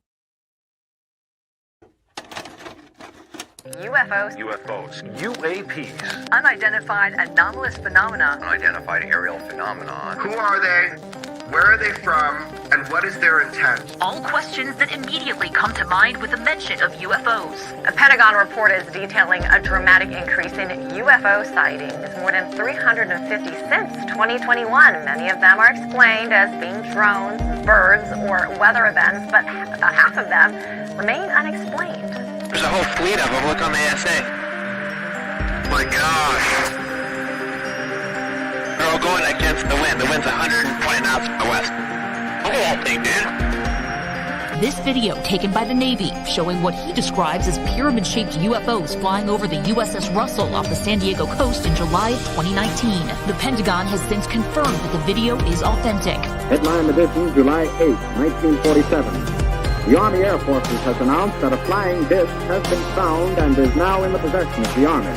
UFOs. UAPs. Unidentified anomalous phenomena. Unidentified aerial phenomenon. Who are they? Where are they from? And what is their intent? All questions that immediately come to mind with the mention of UFOs. A Pentagon report is detailing a dramatic increase in UFO sightings, more than 350 since 2021. Many of them are explained as being drones, birds, or weather events, but about half of them remain unexplained. There's a whole fleet of them. Look on the ASA. My gosh. They're all going against the wind. The wind's 120 knots from the west. Look at that thing, dude. This video taken by the Navy showing what he describes as pyramid-shaped UFOs flying over the USS Russell off the San Diego coast in July of 2019. The Pentagon has since confirmed that the video is authentic. Headline edition, July 8, 1947. The Army Air Forces has announced that a flying disc has been found and is now in the possession of the Army.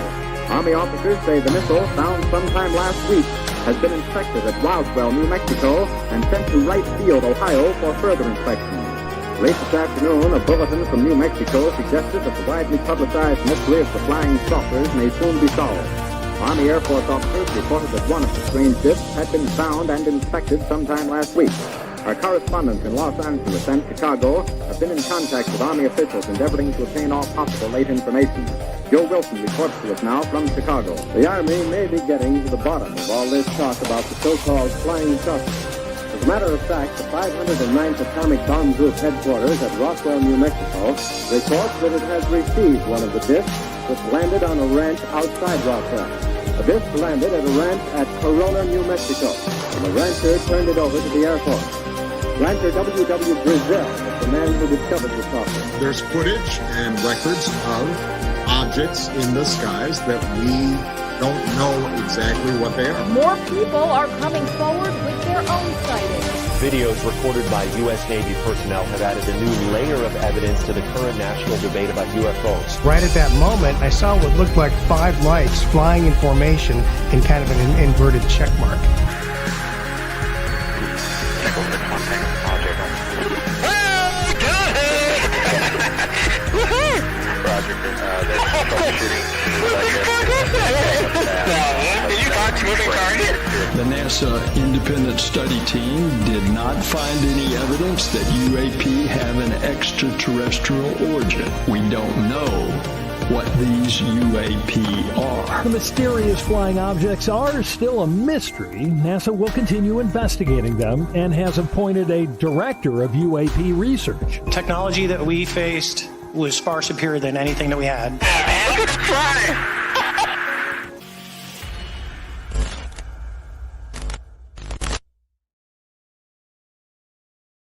Army officers say the missile, found sometime last week, has been inspected at Roswell, New Mexico, and sent to Wright Field, Ohio, for further inspection. Late this afternoon, a bulletin from New Mexico suggested that the widely publicized mystery of the flying saucers may soon be solved. Army Air Force officers reported that one of the strange discs had been found and inspected sometime last week. Our correspondents in Los Angeles and Chicago have been in contact with Army officials endeavoring to obtain all possible late information. Joe Wilson reports to us now from Chicago. The Army may be getting to the bottom of all this talk about the so-called flying saucers. As a matter of fact, the 509th Atomic Bomb Group headquarters at Roswell, New Mexico, reports that it has received one of the discs which landed on a ranch outside Roswell. The disc landed at a ranch at Corona, New Mexico, and the rancher turned it over to the Air Force. Rancher W.W. Brazil is the man who discovered the saucer. There's footage and records of objects in the skies that we don't know exactly what they are. More people are coming forward with their own sightings. Videos recorded by U.S. Navy personnel have added a new layer of evidence to the current national debate about UFOs. Right at that moment, I saw what looked like 5 lights flying in formation in kind of an inverted check mark. The NASA independent study team did not find any evidence that UAP have an extraterrestrial origin. We don't know what these UAP are. The mysterious flying objects are still a mystery. NASA will continue investigating them and has appointed a director of UAP research. Technology that we faced was far superior than anything that we had. Let's try.